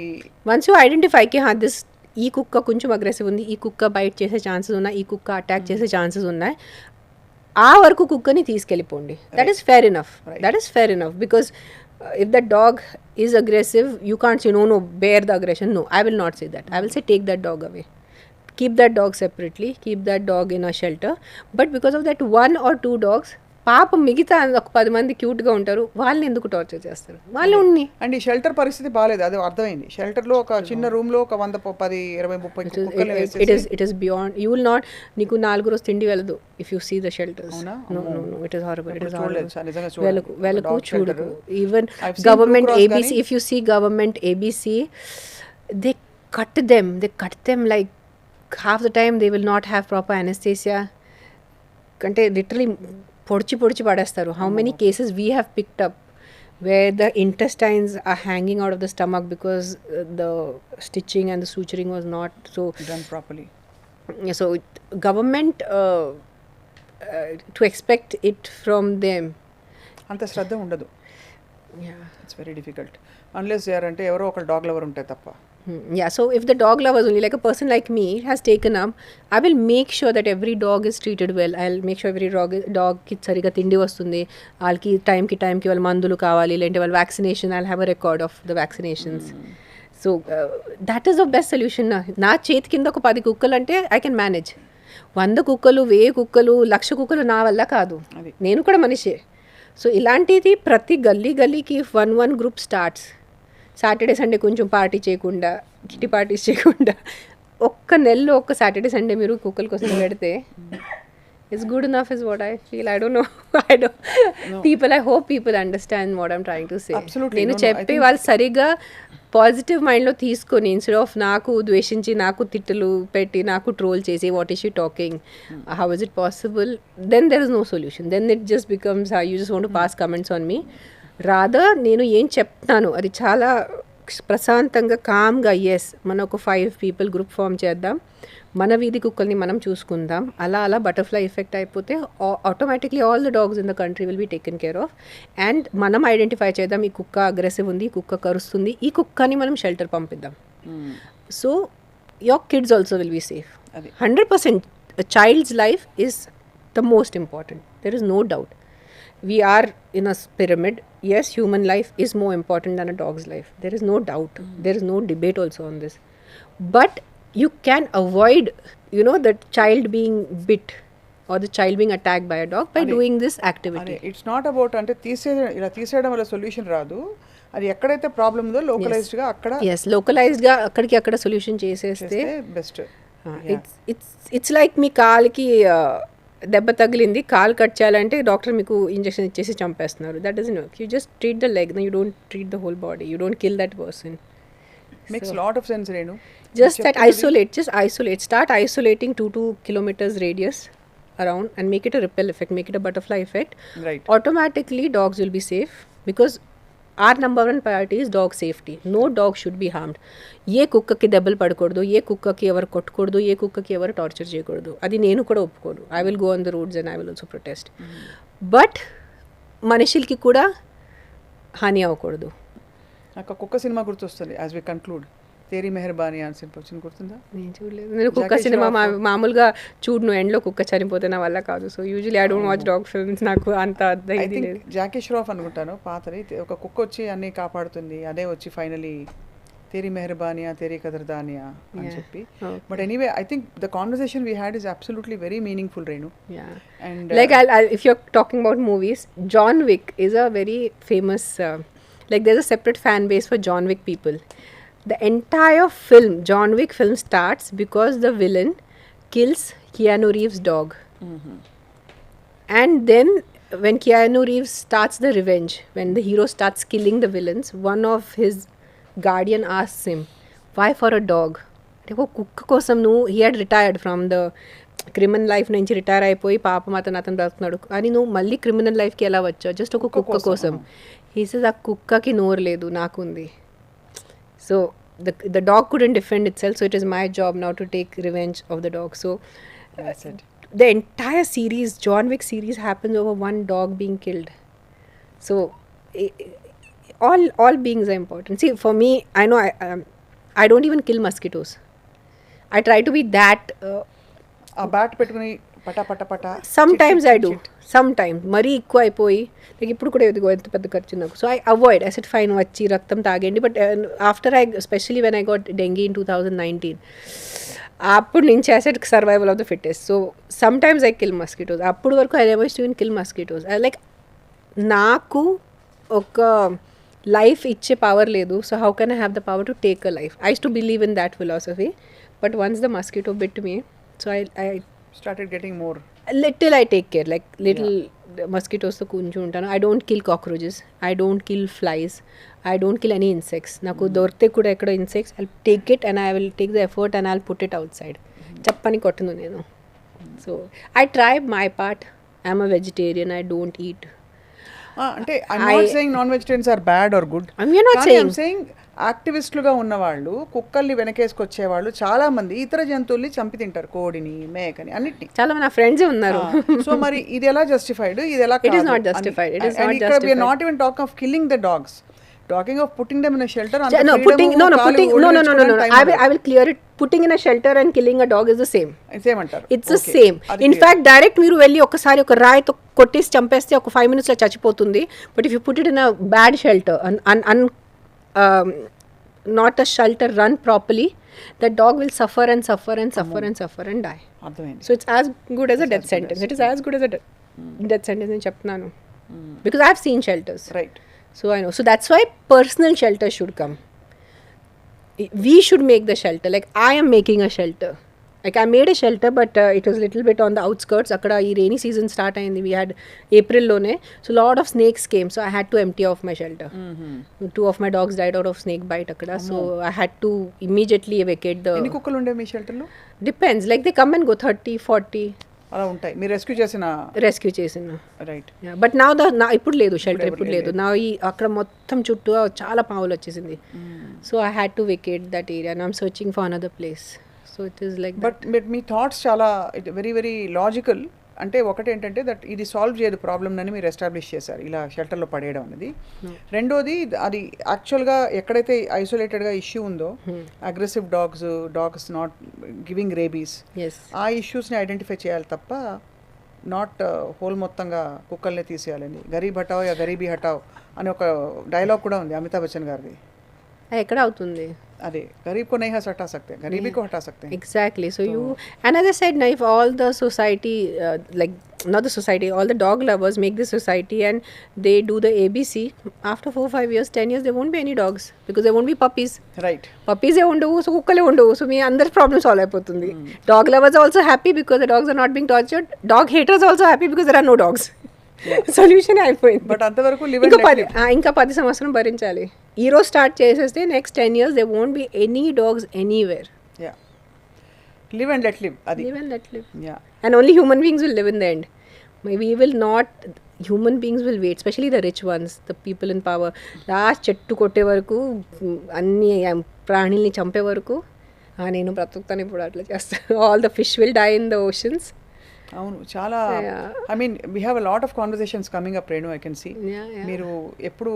వన్స్ యూ ఐడెంటిఫై కి దిస్ ఈ కుక్క కొంచెం అగ్రెసివ్ ఉంది, ఈ కుక్క బైట్ చేసే ఛాన్సెస్ ఉన్నాయి, ఈ కుక్క అటాక్ చేసే ఛాన్సెస్ ఉన్నాయి, ఆ వరకు కుక్కని తీసుకెళ్ళిపోండి. That is fair enough. That is fair enough. Because if the dog is aggressive, you can't say no, bear the aggression. No, I will not say that. I will say take that dog away, keep that dog separately, keep that dog in a shelter. But because of that one or two dogs, పాపం మిగతా ఒక 10 మంది క్యూట్గా ఉంటారు, వాళ్ళని ఎందుకు టార్చర్ చేస్తారు? వాళ్ళు ఉన్ని అండ్ ఈ షెల్టర్ పరిస్థితి బాగాలేదు, అది అర్థమైంది. షెల్టర్లో ఒక చిన్న రూమ్లో ఒక 100, 10, 20, 30 it is beyond. You will not, నీకు 4 రోజు తిండి వెళ్ళదు if you see the shelters. No, it is horrible. It is horrible. వెళ్ళకు, చూడకు. Even government ABC, if you see government ABC, they cut them like half the time they will not have proper anesthesia. అంటే లిటరలీ పొడిచి పడేస్తారు. How many cases we have picked up where the intestines are hanging out of the stomach because the stitching and the suturing was not so done properly. So government to expect it from them అంత శ్రద్ధ ఉండదు. ఇట్స్ వెరీ డిఫికల్ట్ అన్లెస్ అంటే ఎవరో ఒక డాగ్ లవర్ ఉంటే తప్ప. Yeah, so if the dog lovers only, like a person like me has taken up, I will make sure that every dog is treated well. I'll make sure every dog ki sariga tindi vastundi, వాళ్ళకి టైంకి వాళ్ళ మందులు కావాలి, లేదంటే వాళ్ళ vaccination, I'll have a record of the vaccinations. So that is the best solution. నా చేతి కింద ఒక 10 కుక్కలు అంటే I can manage. 100 కుక్కలు, 1000 కుక్కలు, 1,00,000 కుక్కలు నా వల్ల కాదు, నేను కూడా మనిషే. సో ఇలాంటిది ప్రతి గల్లీకి one group starts. Saturday Sunday కొంచెం పార్టీ చేయకుండా, కిట్టి పార్టీస్ చేయకుండా, ఒక్క నెలలో ఒక్క సాటర్డే సండే మీరు కుక్కల కోసం పెడితే it's good enough is what I feel. I don't know, I hope people understand what I'm trying to say. నేను చెప్పి వాళ్ళు సరిగా పాజిటివ్ మైండ్లో తీసుకొని, ఇన్స్టెడ్ ఆఫ్ నాకు ద్వేషించి, నాకు తిట్టులు పెట్టి, నాకు ట్రోల్ చేసి what is she talking, how is it possible, then there is no solution. Then it just becomes you just want to pass comments on me. Rather నేను ఏం చెప్తాను అది చాలా ప్రశాంతంగా, కామ్గా, ఎస్ మనం ఒక 5 people గ్రూప్ ఫామ్ చేద్దాం, మన వీధి కుక్కల్ని మనం చూసుకుందాం, అలా బటర్ఫ్లై ఎఫెక్ట్ అయిపోతే automatically all the dogs in the country will be taken care of. And మనం ఐడెంటిఫై చేద్దాం, ఈ కుక్క అగ్రెసివ్ ఉంది, ఈ కుక్క కరుస్తుంది, ఈ కుక్కని మనం షెల్టర్ పంపిద్దాం. So your kids also will be safe. 100% child's life is the most important. There is no doubt. We are in a pyramid. Yes, human life is more important than a dog's life. There is no doubt. There is no debate also on this. But you can avoid, the child being bit or the child being attacked by a dog by doing this activity. It's not about అంటే తీసేయడం వల్ల సొల్యూషన్ రాదు. అది ఎక్కడైతే ప్రాబ్లం ఉందో లోకలైజ్డ్గా అక్కడ, yes, లోకలైజ్డ్గా అక్కడికి అక్కడ సొల్యూషన్ చేసేస్తే బెస్ట్. ఇట్స్ లైక్ మీ కాలికి దెబ్బ తగిలింది, కాలు కట్ చేయాలంటే డాక్టర్ మీకు ఇంజెక్షన్ ఇచ్చేసి చంపేస్తున్నారు. That doesn't work. You just treat the leg, you don't treat the whole body, you don't kill that person. Makes lot of sense, Renu. Just that isolate, start isolating 2 kilometers radius around and make it a ripple effect, make it a butterfly effect. Right. Automatically dogs will be safe because our number one priority is dog safety. No dog should be harmed. ఏ కుక్కకి దెబ్బలు పడకూడదు, ఏ కుక్కకి ఎవరు కొట్టకూడదు, ఏ కుక్కకి ఎవరు టార్చర్ చేయకూడదు, అది నేను కూడా ఒప్పుకోను. I will go on the roads and I will also protest. But మనుషులకి కూడా హాని అవ్వకూడదు. నాకు కుక్క సినిమా గుర్తొస్తుంది యాజ్ వి కన్క్లూడ్. తేరీ మెహర్బానీ అని సినిమా వచ్చింది, గుర్తుందా? నేను చూడలేదు. నేను కుక్క సినిమా మామూలుగా చూడను, ఎండ్లో కుక్క చనిపోతే నా వల్ల కాదు. So usually I don't watch dog films. నాకు అంత ఇది లేదు. జాకీ ష్రాఫ్ అనుకుంటాను పాతది, ఒక కుక్క వచ్చి అన్ని కాపాడుతుంది, అదే వచ్చి ఫైనలీ తేరీ మెహర్బానియా తేరీ కదర్దానియా అని చెప్పి. But anyway I think the conversation we had is absolutely very meaningful, Renu. And like if you're talking about movies, John Wick is a very famous like there's a separate fan base for John Wick people. The entire film, John Wick film, starts because the villain kills Keanu Reeves' dog. And then when Keanu Reeves starts the revenge, when the hero starts killing the villains, one of his guardian asks him, why for a dog? Like కుక్క కోసం నువ్వు, he had retired from the criminal life నుంచి రిటైర్ అయిపోయి పాపం అతను బ్రతుకున్నాడు, అని నువ్వు మళ్ళీ క్రిమినల్ లైఫ్కి ఎలా వచ్చావు? జస్ట్ ఒక కుక్క కోసం. హీ సేస్ ఆ కుక్కకి నోరు లేదు, నాకుంది. So the dog couldn't defend itself, so it is my job now to take revenge of the dog. So the entire series, John Wick series, happens over one dog being killed. So all beings are important. See, for me, I know I don't even kill mosquitoes. I try to be that ఆ బ్యాట్ పెట్టుకుని పటా పటా పటా. sometimes I do, sometimes మరీ ఎక్కువ అయిపోయి, లైక్ ఇప్పుడు కూడా ఎదుగో ఎంత పెద్ద ఖర్చు నాకు. So I avoid, I set fine వచ్చి రక్తం తాగండి. But after especially when I got dengue in 2019, అప్పుడు నుంచి I set survival of the fittest. So some times I kill mosquitoes. అప్పుడు వరకు I never used to kill mosquitoes. Like నాకు ఒక లైఫ్ ఇచ్చే పవర్ లేదు, so how can I have the power to take a life? I used to believe in that philosophy. But once the mosquito bit me, so I started getting more. Little I take care, like little mosquitoes to kunju untanu. I don't kill cockroaches, I don't kill flies, I don't kill any insects. Naku dorte kuda ekkada insects, I'll take it and I will take the effort and I'll put it outside. Chappani kottunu nenu. So I try my part. I'm a vegetarian, I don't eat. అంటే I'm not saying non-vegetarians are bad or good. I'm not saying యాక్టివిస్టులుగా ఉన్నవాళ్ళు కుక్కల్ని వెనకేసుకొచ్చేవాళ్ళు చాలా మంది ఇతర జంతువుల్ని చంపి తింటారు, కోడిని, మేకని, అన్నిటిని. చాలా మంది నా ఫ్రెండ్సే ఉన్నారు. సో మరి ఇది ఎలా జస్టిఫైడ్? ఇది ఎలా? It is not justified. It is not ఇక్కడ we are not even talking of killing the dogs, talking of putting them in a shelter. No, I will clear it. Putting in a shelter and killing a dog is the same. Same antaru. It's the same. In fact, direct మీరు వెళ్ళి ఒకసారి ఒక రాయితో కొట్టేసి చంపేస్తే ఒక 5 minutes లో చచ్చిపోతుంది. But if you put it in a bad shelter, not a shelter run properly, the dog will suffer and suffer and suffer and suffer and die. So it's as good as a death sentence. It is as good as a death sentence నేను చెప్తున్నాను. Because I have seen shelters. Right. So I know. So that's why personal shelter should come. We should make the shelter. Like I am making a shelter. Like I made a shelter, but it was a little bit on the outskirts. Akkada ee rainy season start ayindi. We had April lone, so lot of snakes came, so I had to empty off my shelter. 2 of my dogs died out of snake bite akkada, so I had to immediately evacuate the. ఎన్ని కుక్కలు ఉండే మీ షెల్టర్ లో? Depends, like they come and go, 30, 40 అలా ఉంటాయి. మీరు రెస్క్యూ చేసిన రైట్. బట్ నా ఇప్పుడు లేదు షెల్టర్, ఇప్పుడు లేదు. నా ఈ అక్కడ మొత్తం చుట్టూ చాలా పావులు వచ్చేసింది. So I had to vacate that area and I'm searching for another place. So it is like but me thoughts చాలా వెరీ వెరీ లాజికల్. అంటే ఒకటి ఏంటంటే దట్ ఇది సాల్వ్ చేయదు ప్రాబ్లమ్ అని మీరు ఎస్టాబ్లిష్ చేశారు ఇలా షెల్టర్లో పడేయడం అనేది. రెండోది అది యాక్చువల్గా ఎక్కడైతే ఐసోలేటెడ్గా ఇష్యూ ఉందో aggressive dogs not giving rabies, ఆ ఇష్యూస్ని ఐడెంటిఫై చేయాలి తప్ప నాట్ హోల్ మొత్తంగా కుక్కల్ని తీసేయాలని. గరీబ్ హటావ్ యా గరీబీ హటావ్ అని ఒక డైలాగ్ కూడా ఉంది అమితాబ్ బచ్చన్ గారిది. ఎక్కడ అవుతుంది అదే गरीब को नहीं हटा सकते, गरीबी को हटा सकते हैं. Exactly. So you, and as I said, if all the society like not the society, all the dog lovers make this society and they do the ABC. After 4-5 years, 10 years, there won't be any dogs because there won't be puppies. Right Puppies ఉండవు, సో కుక్కలే ఉండవు, సో మీ అందరి ప్రాబ్లమ్ సాల్వ్ అయిపోతుంది. Dog lovers also happy because the dogs are not being tortured. Dog haters also happy because there are no dogs. Solution అయిపోయింది. బట్ అంతవరకు లివ్ ఇంకా 10 సంవత్సరం భరించాలి. ఈ రోజు స్టార్ట్ చేసేస్తే next 10 years there won't be any dogs anywhere. Yeah live and let live అది Live and let live. Yeah And only human beings will live in the end. We will not, human beings will wait, especially the rich ones, the people in power. Last చెట్టు కొట్టే వరకు అన్ని ప్రాణుల్ని చంపే వరకు నేను బ్రతుకుతాను ఇప్పుడు అట్లా చేస్తాను. All the fish will die in the oceans. అవును చాలా I mean we have a lot of conversations coming up Renu I can see. మీరు ఎప్పుడు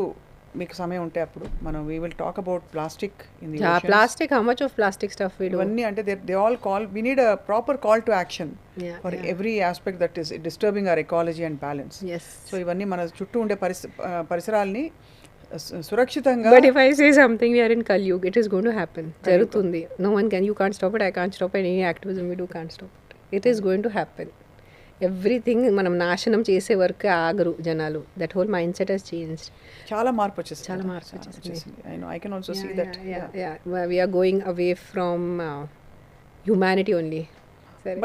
మీకు సమయం ఉంటే అప్పుడు మనం we will talk about plastic in the Plastic, how much of plastic stuff we do? ఇవన్నీ అంటే they all call we need a proper call to action for every aspect that is disturbing our ecology and balance. Yes. So ఇవన్నీ మన చుట్టూ ఉండే పరిసరాల్ని సురక్షితంగా. But if I say something, we are in Kalyug, it is going to happen. జరుగుతుంది. No one can, you can't stop it, I can't stop it, any activism we do can't stop it. It is going to happen. Everything మనం నాశనం చేసే వరకు ఆగరు జనాలు. That whole mind set has changed. చాలా మార్పు వచ్చేసింది. చాలా మార్పు వచ్చేసింది. I can also see that. We are going away from humanity only.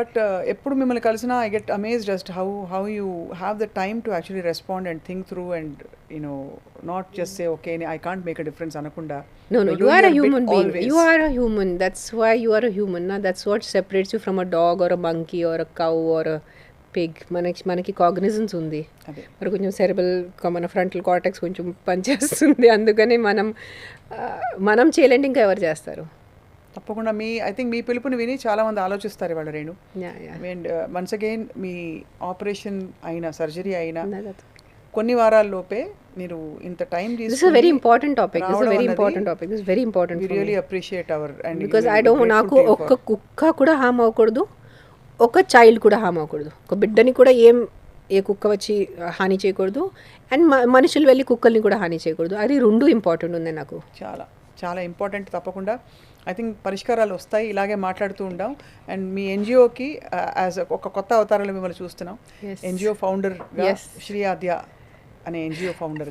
But ఎప్పుడు మిమ్మల్ని కలిసినా I get amazed as to how you have the time to actually respond and think through and not just say okay I can't make a difference anakunda. No, you are a human being. You are a human. That's why you are a human. That's what separates you from a dog or a monkey or a cow or a pig. మనకి కాగ్నిజెన్స్ ఉంది. మరి కొంచెం సెరెబల్ మన ఫ్రంటల్ కార్టెక్స్ కొంచెం పనిచేస్తుంది. అందుకని మనం చేయలేండి, ఇంకా ఎవరు చేస్తారు? తప్పకుండా ఐ థింక్ మీ పిలుపుని విని చాలా మంది ఆలోచిస్తారు ఇవాళ Renu. And once again me operation అయినా సర్జరీ అయినా కొన్ని వారాల్లోపే మీరు ఇంత టైం తీసుకుని This is a very important topic. This is very important. We really appreciate our and because I don't నాకు ఒక్క కుక్క కూడా హామ్ అవ్వకూడదు, ఒక చైల్డ్ కూడా హామ్ అవ్వకూడదు. ఒక బిడ్డని కూడా ఏ కుక్క వచ్చి హాని చేయకూడదు, అండ్ మనుషులు వెళ్ళి కుక్కల్ని కూడా హాని చేయకూడదు. అది రెండు ఇంపార్టెంట్ ఉంది నాకు. చాలా చాలా ఇంపార్టెంట్. తప్పకుండా ఐ థింక్ పరిష్కారాలు వస్తాయి. ఇలాగే మాట్లాడుతూ ఉంటాం. అండ్ మీ ఎన్జిఓకి యాజ్ ఒక కొత్త అవతారంలో మిమ్మల్ని చూస్తున్నాం. ఎన్జిఓ ఫౌండర్ శ్రీ ఆద్య అనే NGO founder.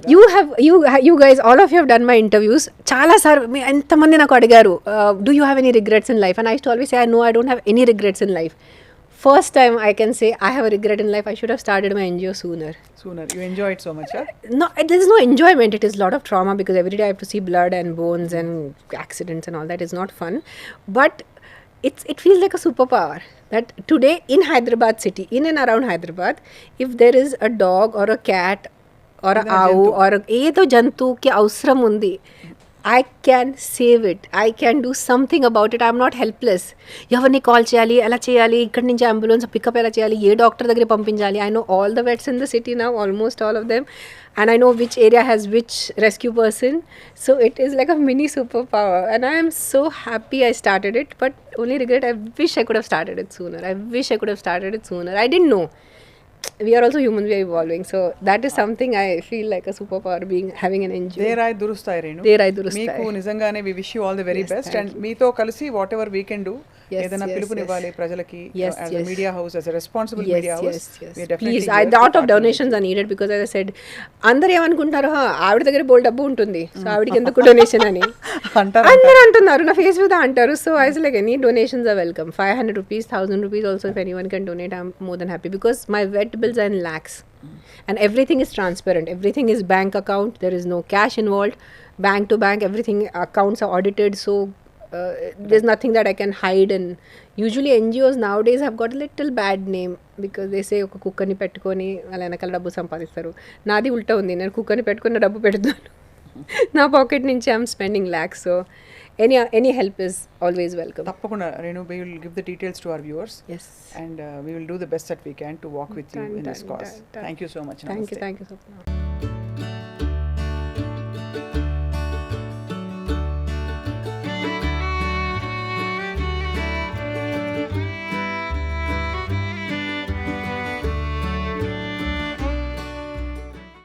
you guys all of you have done my interviews. చాలా సార్ ఎంతమంది నాకు అడిగారు do you have any regrets in life, and I used to always say no, I don't have any regrets in life. First time I can say I have a regret in life. I should have started my NGO sooner. You enjoy it so much, huh? No, there is no enjoyment. It is a lot of trauma because every day I have to see blood and bones and accidents and all that. Is not fun, but it feels like a superpower that today in Hyderabad city, in and around Hyderabad, if there is a dog or a cat or a owl or ఏదో జంతువుకి అవసరం ఉంది, I can save it. I can do something about it. I'm not helpless. ఎవరిని కాల్ చేయాలి, ఎలా చేయాలి, ఇక్కడి నుంచి అంబులెన్స్ పికప్ ఎలా చేయాలి, ఏ డాక్టర్ దగ్గర పంపించాలి. I know all the vets in the city now, almost all of them. And I know which area has which rescue person. So it is like a mini superpower. And I am so happy I started it. But only regret, I wish I could have started it sooner. I didn't know. We are also humans, we are evolving, so that is something I feel like a superpower having an NGO. Derai durustai Renu. Meeku nizangane we wish you all the very best, and meeto kalisi whatever we can do, ఏదైనా పిలుపునివ్వాలి ప్రజలకి as a media house, as a responsible media house. We are definitely please, I lot of donations are needed because as I said, అందరూ ఏమనుకుంటారు ఆవిడ దగ్గర బోల్ డబ్బు ఉంటుంది, సో ఆవిడకి ఎందుకు డొనేషన్ అని అందరూ అంటున్నారు, నా ఫేస్ మీద అంటారు. So I was like, any donations are welcome. 500 rupees, 1000 rupees also, if anyone can donate, I'm more than happy because my vet bills are in lakhs and everything is transparent. Everything is bank account, there is no cash involved, bank to bank, everything, accounts are audited, so there's nothing that I can hide. And usually NGOs nowadays have got a little bad name because they say ఒక కుక్కని పెట్టుకొని వాళ్ళ వెనకాల డబ్బు సంపాదిస్తారు. నాది ఉల్టా ఉంది, నేను కుక్కని పెట్టుకుని డబ్బు పెడుతున్నాను, నా పాకెట్ నుంచి I'm spending lakhs. So any help is always welcome. Tappakunda Renu, we will give the details to our viewers. Yes. And we will do the best that we can to walk with you in this cause. Thank you so much. Thank you Swapna.